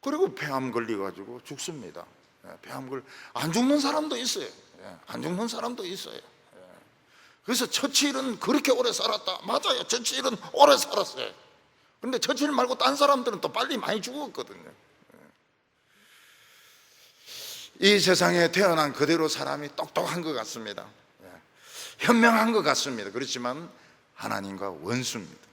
그리고 폐암 걸려가지고 죽습니다. 안 죽는 사람도 있어요. 안 죽는 사람도 있어요. 그래서 처칠은 그렇게 오래 살았다. 맞아요. 처칠은 오래 살았어요. 근데 처칠 말고 딴 사람들은 또 빨리 많이 죽었거든요. 이 세상에 태어난 그대로 사람이 똑똑한 것 같습니다. 현명한 것 같습니다. 그렇지만 하나님과 원수입니다.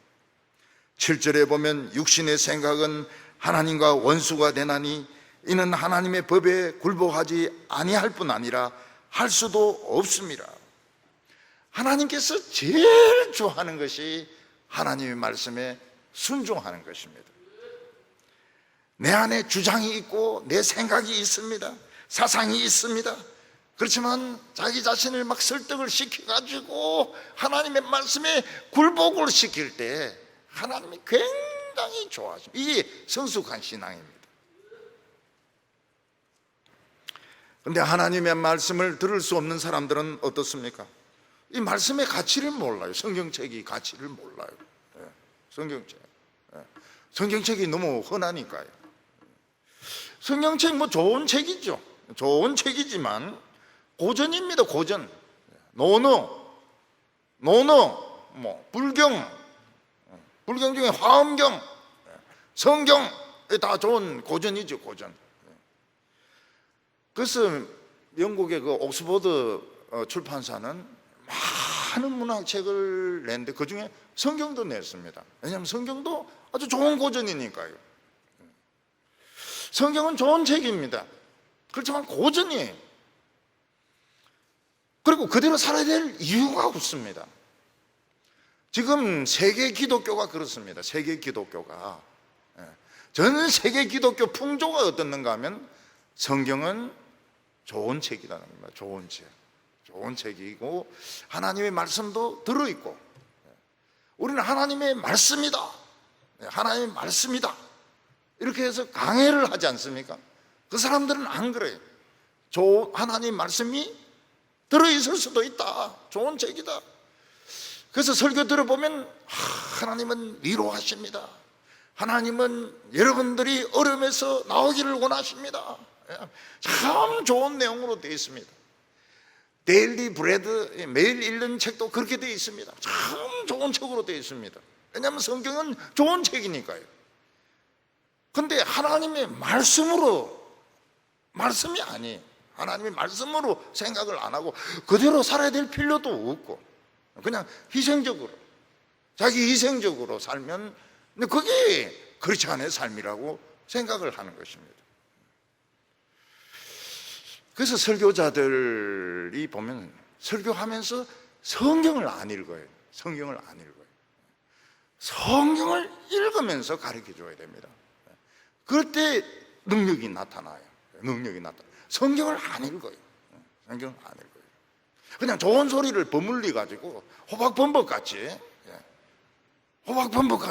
7절에 보면 육신의 생각은 하나님과 원수가 되나니 이는 하나님의 법에 굴복하지 아니할 뿐 아니라 할 수도 없습니다. 하나님께서 제일 좋아하는 것이 하나님의 말씀에 순종하는 것입니다. 내 안에 주장이 있고 내 생각이 있습니다. 사상이 있습니다. 그렇지만 자기 자신을 막 설득을 시켜가지고 하나님의 말씀에 굴복을 시킬 때 하나님이 굉장히 좋아하십니다. 이게 성숙한 신앙입니다. 그런데 하나님의 말씀을 들을 수 없는 사람들은 어떻습니까? 이 말씀의 가치를 몰라요. 성경책이 가치를 몰라요. 성경책. 성경책이 너무 흔하니까요. 성경책 뭐 좋은 책이죠. 좋은 책이지만 고전입니다. 고전. 논어, 뭐 불경 중에 화엄경, 성경 다 좋은 고전이죠. 고전. 그래서 영국의 그 옥스퍼드 출판사는 많은 문학책을 냈는데 그 중에 성경도 냈습니다. 왜냐하면 성경도 아주 좋은 고전이니까요. 성경은 좋은 책입니다. 그렇지만 고전이에요. 그리고 그대로 살아야 될 이유가 없습니다. 지금 세계 기독교가 그렇습니다. 세계 기독교가 전 세계 기독교 풍조가 어떻는가 하면 성경은 좋은 책이라는 겁니다. 좋은 책. 좋은 책이고 하나님의 말씀도 들어있고 우리는 하나님의 말씀이다. 하나님의 말씀이다. 이렇게 해서 강해를 하지 않습니까? 그 사람들은 안 그래요. 하나님 말씀이 들어있을 수도 있다. 좋은 책이다. 그래서 설교 들어보면 하나님은 위로하십니다. 하나님은 여러분들이 어려움에서 나오기를 원하십니다. 참 좋은 내용으로 되어 있습니다. 데일리 브레드, 매일 읽는 책도 그렇게 되어 있습니다. 참 좋은 책으로 되어 있습니다. 왜냐하면 성경은 좋은 책이니까요. 그런데 하나님의 말씀이 아니에요. 하나님의 말씀으로 생각을 안 하고 그대로 살아야 될 필요도 없고 그냥 자기 희생적으로 살면, 근데 그게 그렇지 않은 삶이라고 생각을 하는 것입니다. 그래서 설교자들이 보면 설교하면서 성경을 안 읽어요. 성경을 읽으면서 가르쳐 줘야 됩니다. 그럴 때 능력이 나타나요. 성경을 안 읽어요. 그냥 좋은 소리를 버물리 가지고 호박범벅같이 호박범벅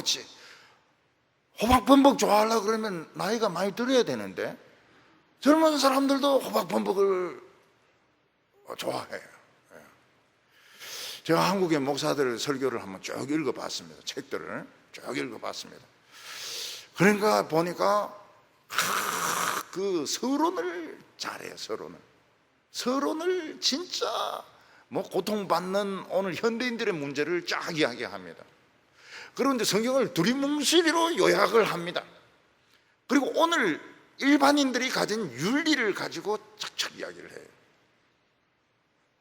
좋아하려고 그러면 나이가 많이 들어야 되는데 젊은 사람들도 호박범벅을 좋아해요. 제가 한국의 목사들 설교를 한번 쭉 읽어봤습니다. 책들을 쭉 읽어봤습니다. 그러니까 보니까 그 서론을 잘해요. 서론을 진짜 뭐 고통받는 오늘 현대인들의 문제를 쫙 이야기합니다. 그런데 성경을 두리뭉실이로 요약을 합니다. 그리고 오늘 일반인들이 가진 윤리를 가지고 척척 이야기를 해요.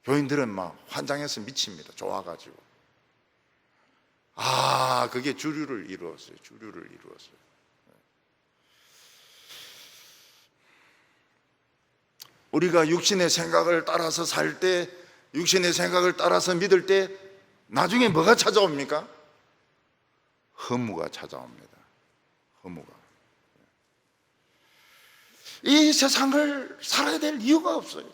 교인들은 막 환장해서 미칩니다. 좋아가지고. 그게 주류를 이루었어요. 주류를 이루었어요. 우리가 육신의 생각을 따라서 살 때, 육신의 생각을 따라서 믿을 때 나중에 뭐가 찾아옵니까? 허무가 찾아옵니다. 허무가. 이 세상을 살아야 될 이유가 없어요.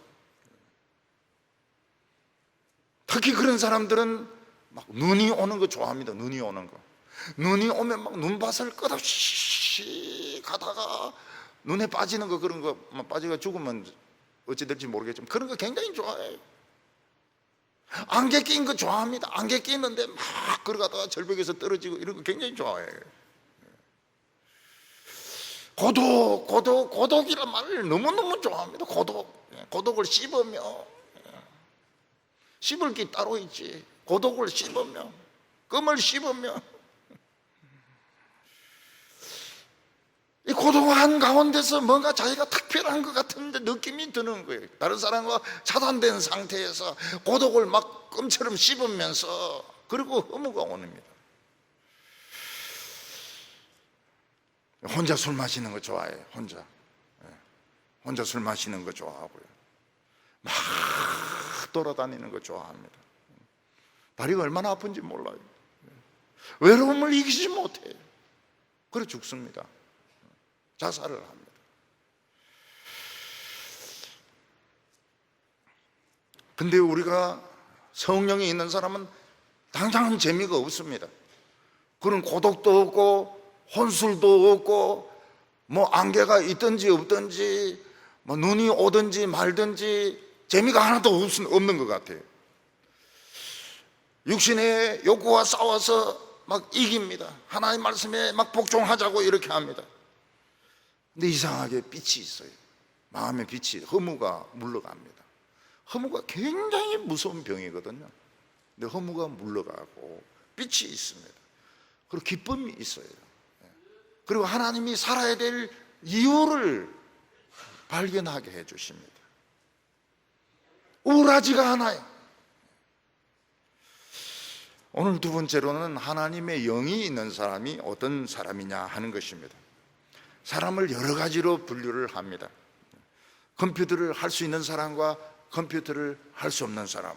특히 그런 사람들은 막 눈이 오는 거 좋아합니다. 눈이 오는 거. 눈이 오면 막 눈밭을 끝없이 가다가 눈에 빠지는 거, 그런 거 빠지가 죽으면 어찌 될지 모르겠지만 그런 거 굉장히 좋아해요. 안개 낀 거 좋아합니다. 안개 끼는데 막 걸어가다가 절벽에서 떨어지고 이런 거 굉장히 좋아해요. 고독이란 말을 너무너무 좋아합니다. 고독을 씹으며, 씹을 게 따로 있지. 고독을 씹으며, 껌을 씹으며, 이 고독한 가운데서 뭔가 자기가 특별한 것 같은데 느낌이 드는 거예요. 다른 사람과 차단된 상태에서 고독을 막 껌처럼 씹으면서, 그리고 허무가 옵니다. 혼자 술 마시는 거 좋아해요. 혼자 술 마시는 거 좋아하고요. 막 돌아다니는 거 좋아합니다. 다리가 얼마나 아픈지 몰라요. 외로움을 이기지 못해요. 그래 죽습니다. 자살을 합니다. 근데 우리가 성령이 있는 사람은 당장은 재미가 없습니다. 그런 고독도 없고 혼술도 없고 뭐 안개가 있든지 없든지 뭐 눈이 오든지 말든지 재미가 하나도 없는 것 같아요. 육신의 욕구와 싸워서 막 이깁니다. 하나님 말씀에 막 복종하자고 이렇게 합니다. 근데 이상하게 빛이 있어요. 마음의 빛이, 허무가 물러갑니다. 허무가 굉장히 무서운 병이거든요. 근데 허무가 물러가고 빛이 있습니다. 그리고 기쁨이 있어요. 그리고 하나님이 살아야 될 이유를 발견하게 해주십니다. 우울하지가 않아요. 오늘 두 번째로는 하나님의 영이 있는 사람이 어떤 사람이냐 하는 것입니다. 사람을 여러 가지로 분류를 합니다. 컴퓨터를 할 수 있는 사람과 컴퓨터를 할 수 없는 사람.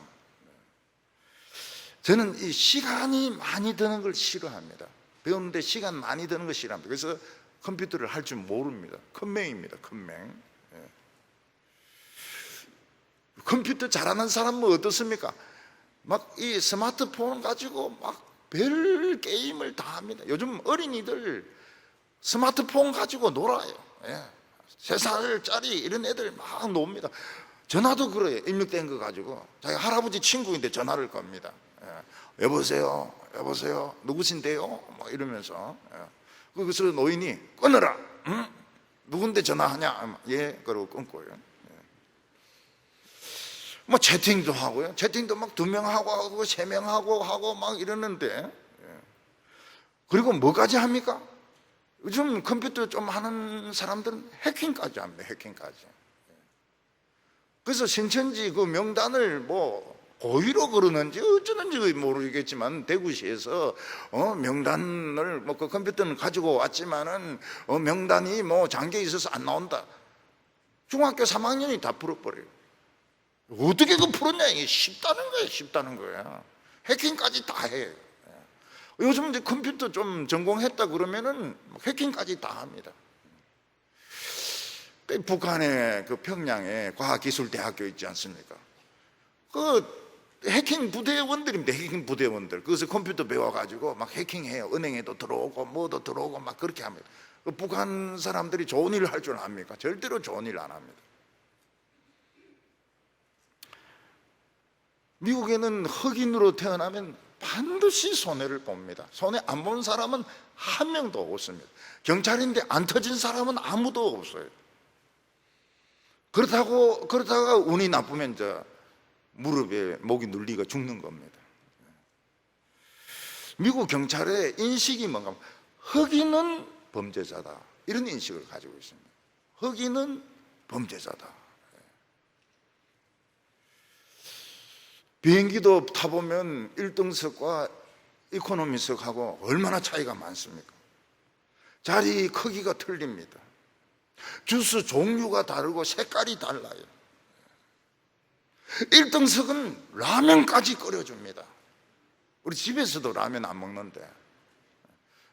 저는 이 시간이 많이 드는 걸 싫어합니다. 배우는데 시간 많이 드는 걸 싫어합니다. 그래서 컴퓨터를 할 줄 모릅니다. 큰맹입니다. 큰맹. 컴퓨터 잘하는 사람은 어떻습니까? 막 이 스마트폰 가지고 막 별 게임을 다 합니다. 요즘 어린이들 스마트폰 가지고 놀아요. 3살짜리 이런 애들 막 놉니다. 전화도 그래요. 입력된 거 가지고 자기 할아버지 친구인데 전화를 겁니다. 여보세요, 여보세요, 누구신데요? 막 이러면서. 그래서 노인이 끊어라. 응? 누군데 전화하냐? 예, 그러고 끊고요. 뭐 채팅도 하고요. 채팅도 막 2명하고 하고 3명하고 하고 막 이러는데, 그리고 뭐까지 합니까? 요즘 컴퓨터 좀 하는 사람들은 해킹까지 합니다. 해킹까지. 그래서 신천지 그 명단을 뭐 고의로 그러는지 어쩌는지 모르겠지만 대구시에서 명단을 뭐 그 컴퓨터는 가지고 왔지만은 명단이 뭐 잠겨 있어서 안 나온다. 중학교 3학년이 다 풀어버려요. 어떻게 그 풀었냐? 이게 쉽다는 거예요. 쉽다는 거야. 해킹까지 다 해요. 요즘 이제 컴퓨터 좀 전공했다 그러면은 해킹까지 다 합니다. 북한의 그 평양에 과학기술대학교 있지 않습니까? 그 해킹 부대원들입니다. 해킹 부대원들. 그래서 컴퓨터 배워가지고 막 해킹해요. 은행에도 들어오고 뭐도 들어오고 막 그렇게 합니다. 그 북한 사람들이 좋은 일을 할 줄 압니까? 절대로 좋은 일 안 합니다. 미국에는 흑인으로 태어나면 반드시 손해를 봅니다. 손해 안 본 사람은 한 명도 없습니다. 경찰인데 안 터진 사람은 아무도 없어요. 그렇다가 운이 나쁘면 무릎에 목이 눌리가 죽는 겁니다. 미국 경찰의 인식이 뭔가, 흑인은 범죄자다, 이런 인식을 가지고 있습니다. 흑인은 범죄자다. 비행기도 타보면 1등석과 이코노미석하고 얼마나 차이가 많습니까? 자리 크기가 틀립니다. 주스 종류가 다르고 색깔이 달라요. 1등석은 라면까지 끓여줍니다. 우리 집에서도 라면 안 먹는데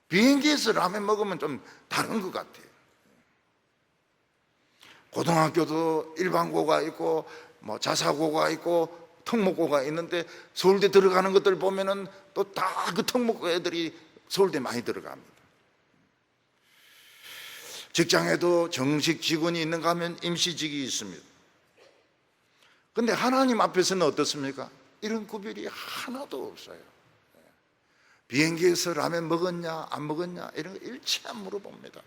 비행기에서 라면 먹으면 좀 다른 것 같아요. 고등학교도 일반고가 있고 뭐 자사고가 있고 특목고가 있는데 서울대 들어가는 것들 보면은 또 다 그 특목고 애들이 서울대 많이 들어갑니다. 직장에도 정식 직원이 있는가 하면 임시직이 있습니다. 근데 하나님 앞에서는 어떻습니까? 이런 구별이 하나도 없어요. 비행기에서 라면 먹었냐 안 먹었냐 이런 거 일체 안 물어봅니다.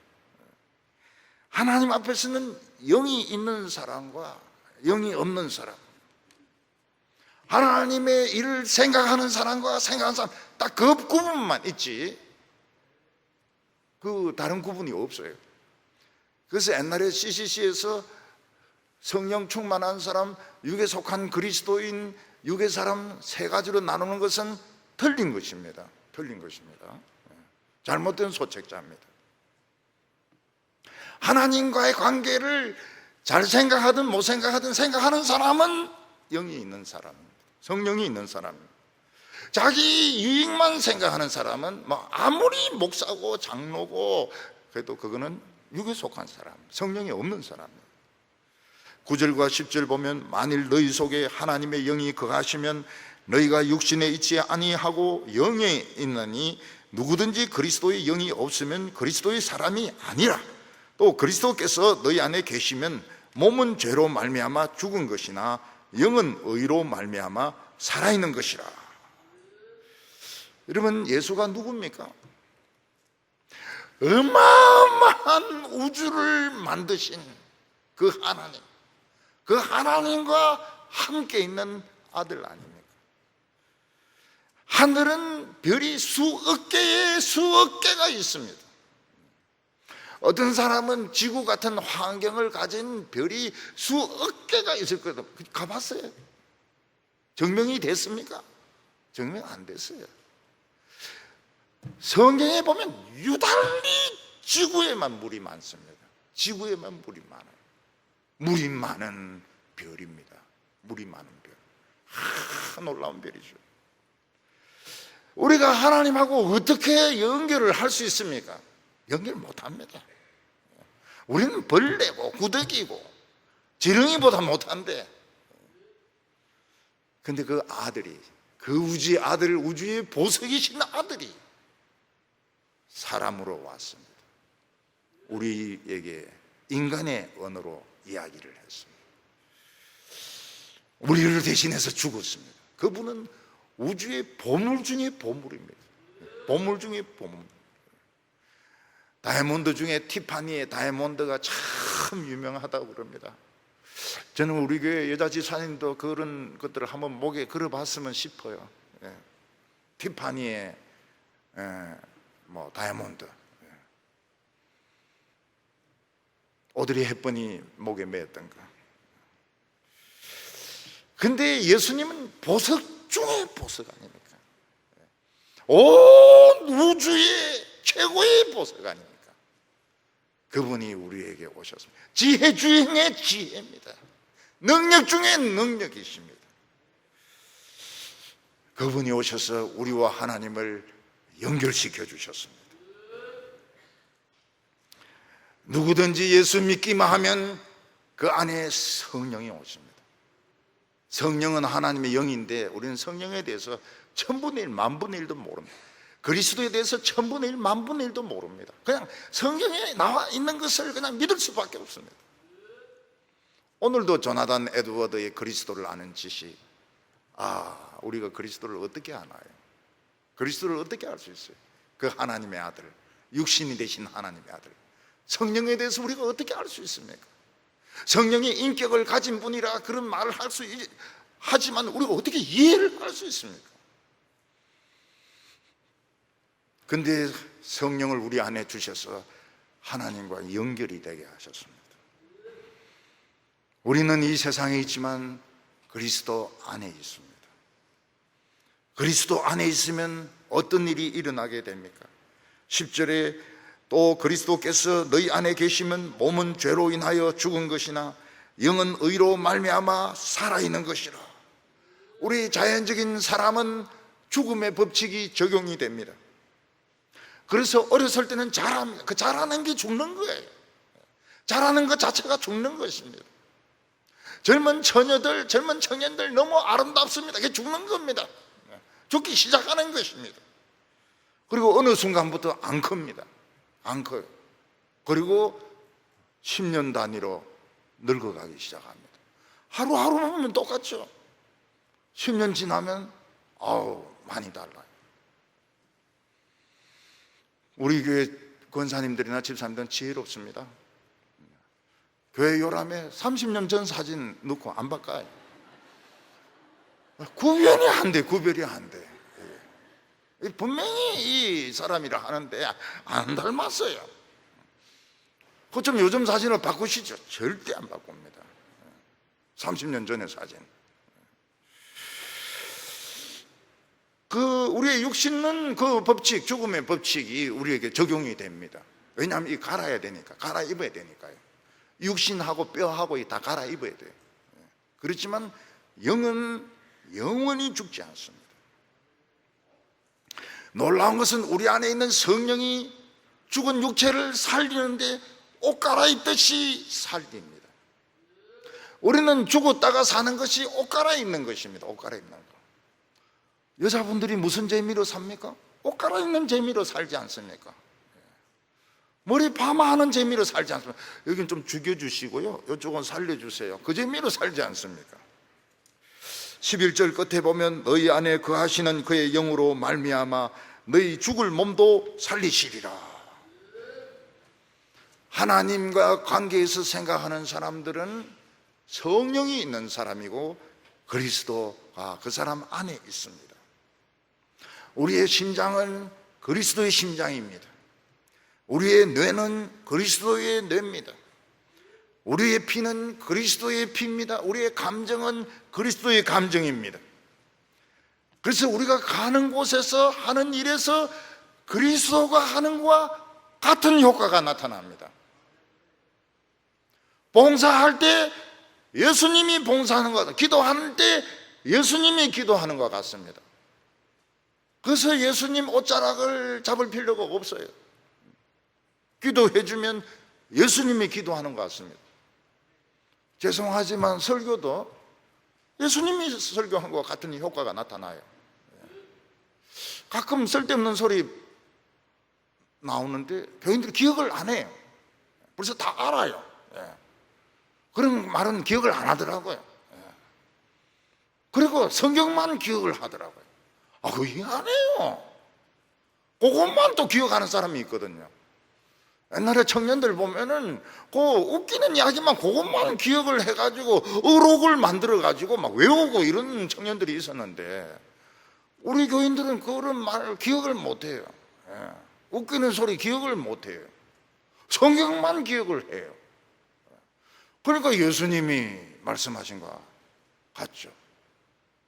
하나님 앞에서는 영이 있는 사람과 영이 없는 사람, 하나님의 일을 생각하는 사람과 생각하는 사람 딱 그 구분만 있지 그 다른 구분이 없어요. 그래서 옛날에 CCC에서 성령 충만한 사람, 육에 속한 그리스도인, 육의 사람 세 가지로 나누는 것은 틀린 것입니다. 틀린 것입니다. 잘못된 소책자입니다. 하나님과의 관계를 잘 생각하든 못 생각하든 생각하는 사람은 영이 있는 사람입니다. 성령이 있는 사람입니다. 자기 유익만 생각하는 사람은 뭐 아무리 목사고 장로고 그래도 그거는 육에 속한 사람, 성령이 없는 사람입니다. 9절과 10절 보면 만일 너희 속에 하나님의 영이 거하시면 너희가 육신에 있지 아니하고 영에 있느니 누구든지 그리스도의 영이 없으면 그리스도의 사람이 아니라 또 그리스도께서 너희 안에 계시면 몸은 죄로 말미암아 죽은 것이나 영은 의로 말미암아 살아있는 것이라. 여러분, 예수가 누굽니까? 어마어마한 우주를 만드신 그 하나님, 그 하나님과 함께 있는 아들 아닙니까? 하늘은 별이 수억 개가 있습니다. 어떤 사람은 지구 같은 환경을 가진 별이 수억 개가 있을 거다. 가봤어요? 증명이 됐습니까? 증명 안 됐어요. 성경에 보면 유달리 지구에만 물이 많습니다. 지구에만 물이 많아요. 물이 많은 별입니다. 물이 많은 별. 놀라운 별이죠. 우리가 하나님하고 어떻게 연결을 할 수 있습니까? 연결 못합니다. 우리는 벌레고 구더기고 지렁이보다 못한데, 근데 그 아들이, 그 우주의 아들, 우주의 보석이신 아들이 사람으로 왔습니다. 우리에게 인간의 언어로 이야기를 했습니다. 우리를 대신해서 죽었습니다. 그분은 우주의 보물 중의 보물입니다. 보물 중의 보물. 다이아몬드 중에 티파니의 다이아몬드가 참 유명하다고 그럽니다. 저는 우리 교회 여자 지사님도 그런 것들을 한번 목에 걸어봤으면 싶어요. 예. 티파니의 뭐 다이아몬드. 예. 오드리 헵번이 목에 매었던 거. 근데 예수님은 보석 중에 보석 아닙니까? 온 우주의 최고의 보석 아닙니까? 그분이 우리에게 오셨습니다. 지혜 중의 지혜입니다. 능력 중의 능력이십니다. 그분이 오셔서 우리와 하나님을 연결시켜 주셨습니다. 누구든지 예수 믿기만 하면 그 안에 성령이 오십니다. 성령은 하나님의 영인데 우리는 성령에 대해서 천분의 일, 만분의 일도 모릅니다. 그리스도에 대해서 천분의 일, 만분의 일도 모릅니다. 그냥 성경에 나와 있는 것을 그냥 믿을 수밖에 없습니다. 오늘도 조나단 에드워드의 그리스도를 아는 지식, 우리가 그리스도를 어떻게 아나요? 그리스도를 어떻게 알 수 있어요? 그 하나님의 아들, 육신이 되신 하나님의 아들, 성령에 대해서 우리가 어떻게 알 수 있습니까? 성령의 인격을 가진 분이라 그런 말을 할 수 하지만 우리가 어떻게 이해를 할 수 있습니까? 근데 성령을 우리 안에 주셔서 하나님과 연결이 되게 하셨습니다. 우리는 이 세상에 있지만 그리스도 안에 있습니다. 그리스도 안에 있으면 어떤 일이 일어나게 됩니까? 10절에 또 그리스도께서 너희 안에 계시면 몸은 죄로 인하여 죽은 것이나 영은 의로 말미암아 살아있는 것이라. 우리 자연적인 사람은 죽음의 법칙이 적용이 됩니다. 그래서 어렸을 때는 잘합니다. 그 잘하는 게 죽는 거예요. 잘하는 것 자체가 죽는 것입니다. 젊은 처녀들, 젊은 청년들 너무 아름답습니다. 그게 죽는 겁니다. 죽기 시작하는 것입니다. 그리고 어느 순간부터 안 큽니다. 안 커요. 그리고 10년 단위로 늙어가기 시작합니다. 하루하루 보면 똑같죠. 10년 지나면 많이 달라요. 우리 교회 권사님들이나 집사님들은 지혜롭습니다. 교회 요람에 30년 전 사진 넣고 안 바꿔요. 구별이 안 돼. 구별이 안 돼. 분명히 이 사람이라 하는데 안 닮았어요. 그좀 요즘 사진을 바꾸시죠? 절대 안 바꿉니다. 30년 전의 사진. 우리의 육신은 그 법칙, 죽음의 법칙이 우리에게 적용이 됩니다. 왜냐하면 이 갈아야 되니까, 갈아입어야 되니까요. 육신하고 뼈하고 다 갈아입어야 돼요. 그렇지만 영은 영원히 죽지 않습니다. 놀라운 것은 우리 안에 있는 성령이 죽은 육체를 살리는데 옷 갈아입듯이 살립니다. 우리는 죽었다가 사는 것이 옷 갈아입는 것입니다. 옷 갈아입는 거. 여자분들이 무슨 재미로 삽니까? 옷 갈아입는 재미로 살지 않습니까? 머리 파마하는 재미로 살지 않습니까? 여기는 좀 죽여주시고요, 이쪽은 살려주세요. 그 재미로 살지 않습니까? 11절 끝에 보면 너희 안에 거하시는 그의 영으로 말미암아 너희 죽을 몸도 살리시리라. 하나님과 관계에서 생각하는 사람들은 성령이 있는 사람이고 그리스도가 그 사람 안에 있습니다. 우리의 심장은 그리스도의 심장입니다. 우리의 뇌는 그리스도의 뇌입니다. 우리의 피는 그리스도의 피입니다. 우리의 감정은 그리스도의 감정입니다. 그래서 우리가 가는 곳에서 하는 일에서 그리스도가 하는 것과 같은 효과가 나타납니다. 봉사할 때 예수님이 봉사하는 것, 기도할 때 예수님이 기도하는 것 같습니다. 그래서 예수님 옷자락을 잡을 필요가 없어요. 기도해주면 예수님이 기도하는 것 같습니다. 죄송하지만 설교도 예수님이 설교한 것과 같은 효과가 나타나요. 가끔 쓸데없는 소리 나오는데 교인들이 기억을 안 해요. 벌써 다 알아요. 그런 말은 기억을 안 하더라고요. 그리고 성경만 기억을 하더라고요. 그거 이해하네요. 그것만 또 기억하는 사람이 있거든요. 옛날에 청년들 보면은 그 웃기는 이야기만 그것만 기억을 해가지고 의록을 만들어가지고 막 외우고 이런 청년들이 있었는데 우리 교인들은 그런 말 기억을 못해요. 웃기는 소리 기억을 못해요. 성경만 기억을 해요. 그러니까 예수님이 말씀하신 것 같죠.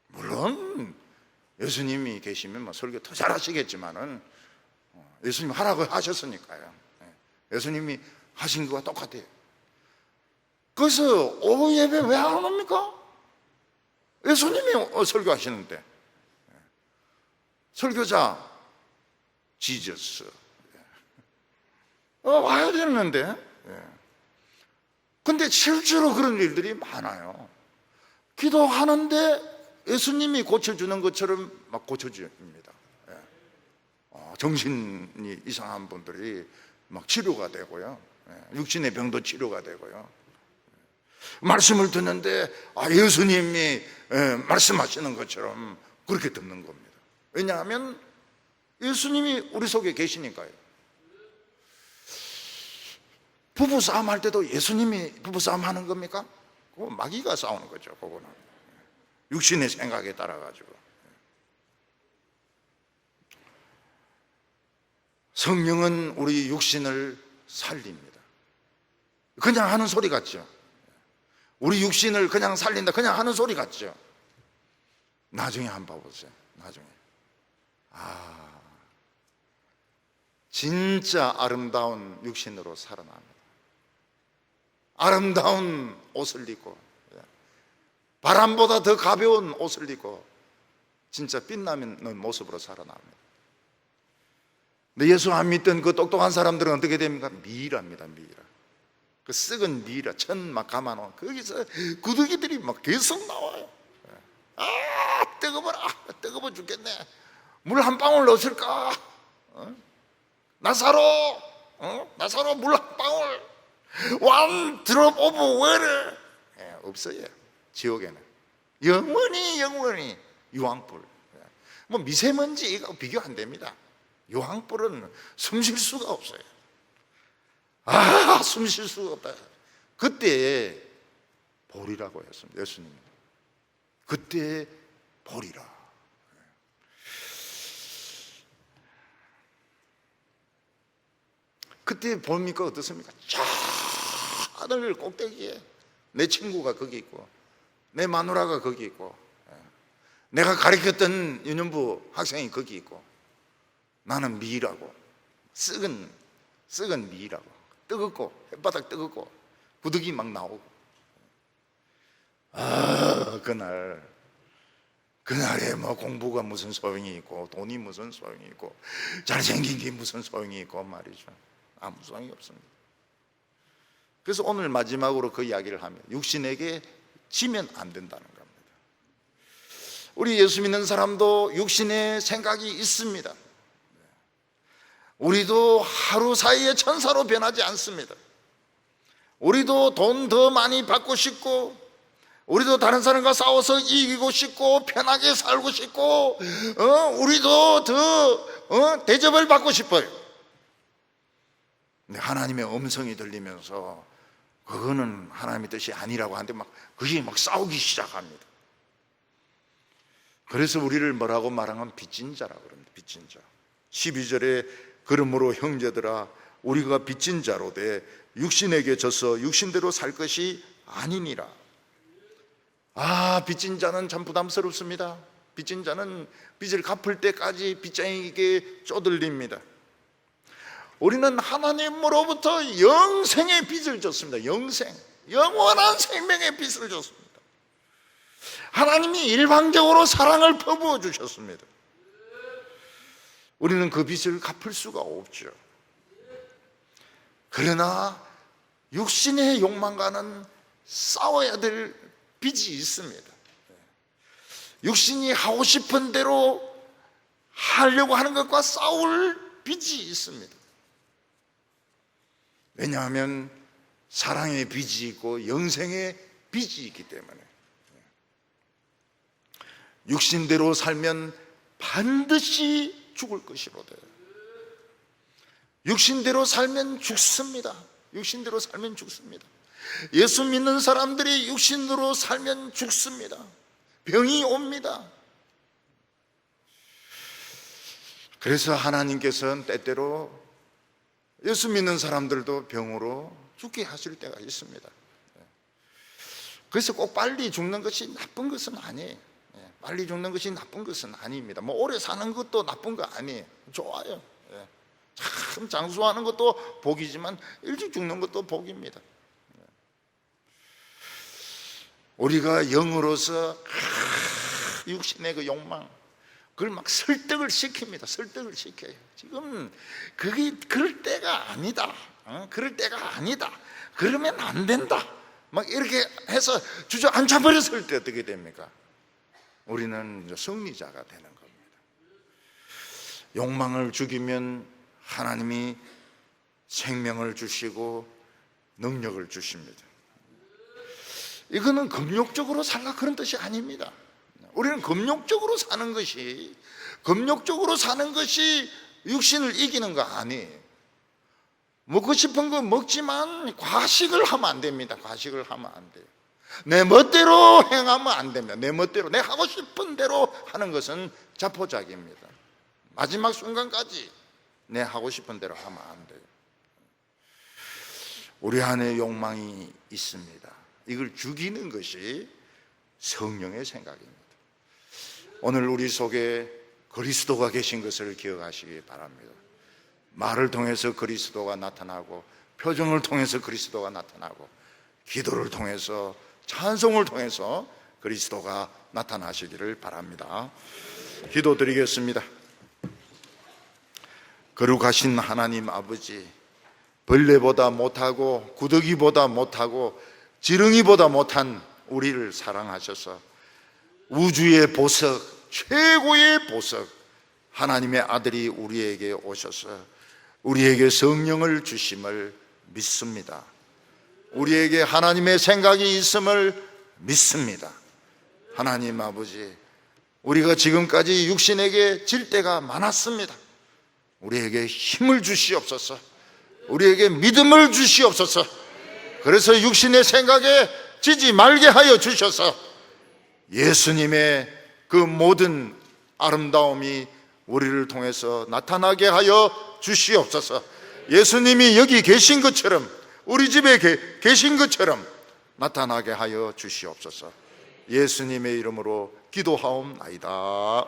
물론 예수님이 계시면 뭐 설교 더 잘하시겠지만은 예수님이 하라고 하셨으니까요. 예수님이 하신 것과 똑같아요. 그래서 오후 예배 왜 안 옵니까? 예수님이 설교하시는데 설교자 지저스 와야 되는데 근데 실제로 그런 일들이 많아요. 기도하는데 예수님이 고쳐주는 것처럼 막 고쳐줍니다. 정신이 이상한 분들이 막 치료가 되고요. 육신의 병도 치료가 되고요. 말씀을 듣는데 예수님이 말씀하시는 것처럼 그렇게 듣는 겁니다. 왜냐하면 예수님이 우리 속에 계시니까요. 부부싸움 할 때도 예수님이 부부싸움 하는 겁니까? 그거 마귀가 싸우는 거죠. 그거는 육신의 생각에 따라 가지고. 성령은 우리 육신을 살립니다. 그냥 하는 소리 같죠. 우리 육신을 그냥 살린다, 그냥 하는 소리 같죠? 나중에 한번 봐보세요. 나중에 진짜 아름다운 육신으로 살아납니다. 아름다운 옷을 입고, 바람보다 더 가벼운 옷을 입고 진짜 빛나는 모습으로 살아납니다. 근데 예수 안 믿던 그 똑똑한 사람들은 어떻게 됩니까? 미이라입니다. 미이라. 그 썩은 미이라, 천 막 감아놓은 거기서 구더기들이 막 계속 나와요. 뜨거워라, 뜨거워 죽겠네. 물 한 방울 넣었을까? 나사로, 나사로 물 한 방울, one drop of water. 없어요. 지옥에는 영원히 유황불. 뭐 미세먼지 이거 비교 안 됩니다. 유황불은 숨 쉴 수가 없어요. 숨 쉴 수가 없다. 그때 보리라고 했습니다. 예수님, 그때 보리라. 그때 보니까 어떻습니까? 저 하늘 꼭대기에 내 친구가 거기 있고, 내 마누라가 거기 있고, 내가 가르쳤던 유년부 학생이 거기 있고, 나는 미라고, 썩은 미라고, 뜨겁고 햇바닥 뜨겁고 구더기 막 나오고. 그날에 뭐 공부가 무슨 소용이 있고, 돈이 무슨 소용이 있고, 잘생긴 게 무슨 소용이 있고 말이죠. 아무 소용이 없습니다. 그래서 오늘 마지막으로 그 이야기를 하면, 육신에게 지면 안 된다는 겁니다. 우리 예수 믿는 사람도 육신의 생각이 있습니다. 우리도 하루 사이에 천사로 변하지 않습니다. 우리도 돈 더 많이 받고 싶고, 우리도 다른 사람과 싸워서 이기고 싶고, 편하게 살고 싶고, 우리도 더 대접을 받고 싶어요. 근데 하나님의 음성이 들리면서 그거는 하나님의 뜻이 아니라고 하는데 그게 막 싸우기 시작합니다. 그래서 우리를 뭐라고 말하면 빚진 자라고 그럽니다. 빚진 자. 12절에 그러므로 형제들아, 우리가 빚진 자로 돼 육신에게 져서 육신대로 살 것이 아니니라. 빚진 자는 참 부담스럽습니다. 빚진 자는 빚을 갚을 때까지 빚쟁이에게 쪼들립니다. 우리는 하나님으로부터 영생의 빚을 졌습니다. 영원한 생명의 빚을 졌습니다. 하나님이 일방적으로 사랑을 퍼부어 주셨습니다. 우리는 그 빚을 갚을 수가 없죠. 그러나 육신의 욕망과는 싸워야 될 빚이 있습니다. 육신이 하고 싶은 대로 하려고 하는 것과 싸울 빚이 있습니다. 왜냐하면 사랑의 빚이 있고 영생의 빚이 있기 때문에. 육신대로 살면 반드시 죽을 것이로되, 육신대로 살면 죽습니다. 육신대로 살면 죽습니다. 예수 믿는 사람들이 육신으로 살면 죽습니다. 병이 옵니다. 그래서 하나님께서는 때때로 예수 믿는 사람들도 병으로 죽게 하실 때가 있습니다. 그래서 꼭 빨리 죽는 것이 나쁜 것은 아니에요. 빨리 죽는 것이 나쁜 것은 아닙니다. 뭐 오래 사는 것도 나쁜 거 아니에요. 좋아요. 참 장수하는 것도 복이지만 일찍 죽는 것도 복입니다. 우리가 영으로서 육신의 그 욕망, 그걸 막 설득을 시킵니다. 설득을 시켜요. 지금 그게 그럴 때가 아니다. 그럴 때가 아니다. 그러면 안 된다. 막 이렇게 해서 주저앉혀버렸을 때 어떻게 됩니까? 우리는 이제 승리자가 되는 겁니다. 욕망을 죽이면 하나님이 생명을 주시고 능력을 주십니다. 이거는 금욕적으로 살라 그런 뜻이 아닙니다. 우리는 금욕적으로 사는 것이 육신을 이기는 거 아니에요. 먹고 싶은 거 먹지만 과식을 하면 안 됩니다. 과식을 하면 안 돼요. 내 멋대로 행하면 안 됩니다. 내 멋대로, 내 하고 싶은 대로 하는 것은 자포자기입니다. 마지막 순간까지 내 하고 싶은 대로 하면 안 돼요. 우리 안에 욕망이 있습니다. 이걸 죽이는 것이 성령의 생각입니다. 오늘 우리 속에 그리스도가 계신 것을 기억하시기 바랍니다. 말을 통해서 그리스도가 나타나고, 표정을 통해서 그리스도가 나타나고, 기도를 통해서, 찬송을 통해서 그리스도가 나타나시기를 바랍니다. 기도드리겠습니다. 거룩하신 하나님 아버지, 벌레보다 못하고 구더기보다 못하고 지렁이보다 못한 우리를 사랑하셔서 우주의 보석, 최고의 보석 하나님의 아들이 우리에게 오셔서 우리에게 성령을 주심을 믿습니다. 우리에게 하나님의 생각이 있음을 믿습니다. 하나님 아버지, 우리가 지금까지 육신에게 질 때가 많았습니다. 우리에게 힘을 주시옵소서. 우리에게 믿음을 주시옵소서. 그래서 육신의 생각에 지지 말게 하여 주셔서 예수님의 그 모든 아름다움이 우리를 통해서 나타나게 하여 주시옵소서. 예수님이 여기 계신 것처럼, 우리 집에 계신 것처럼 나타나게 하여 주시옵소서. 예수님의 이름으로 기도하옵나이다.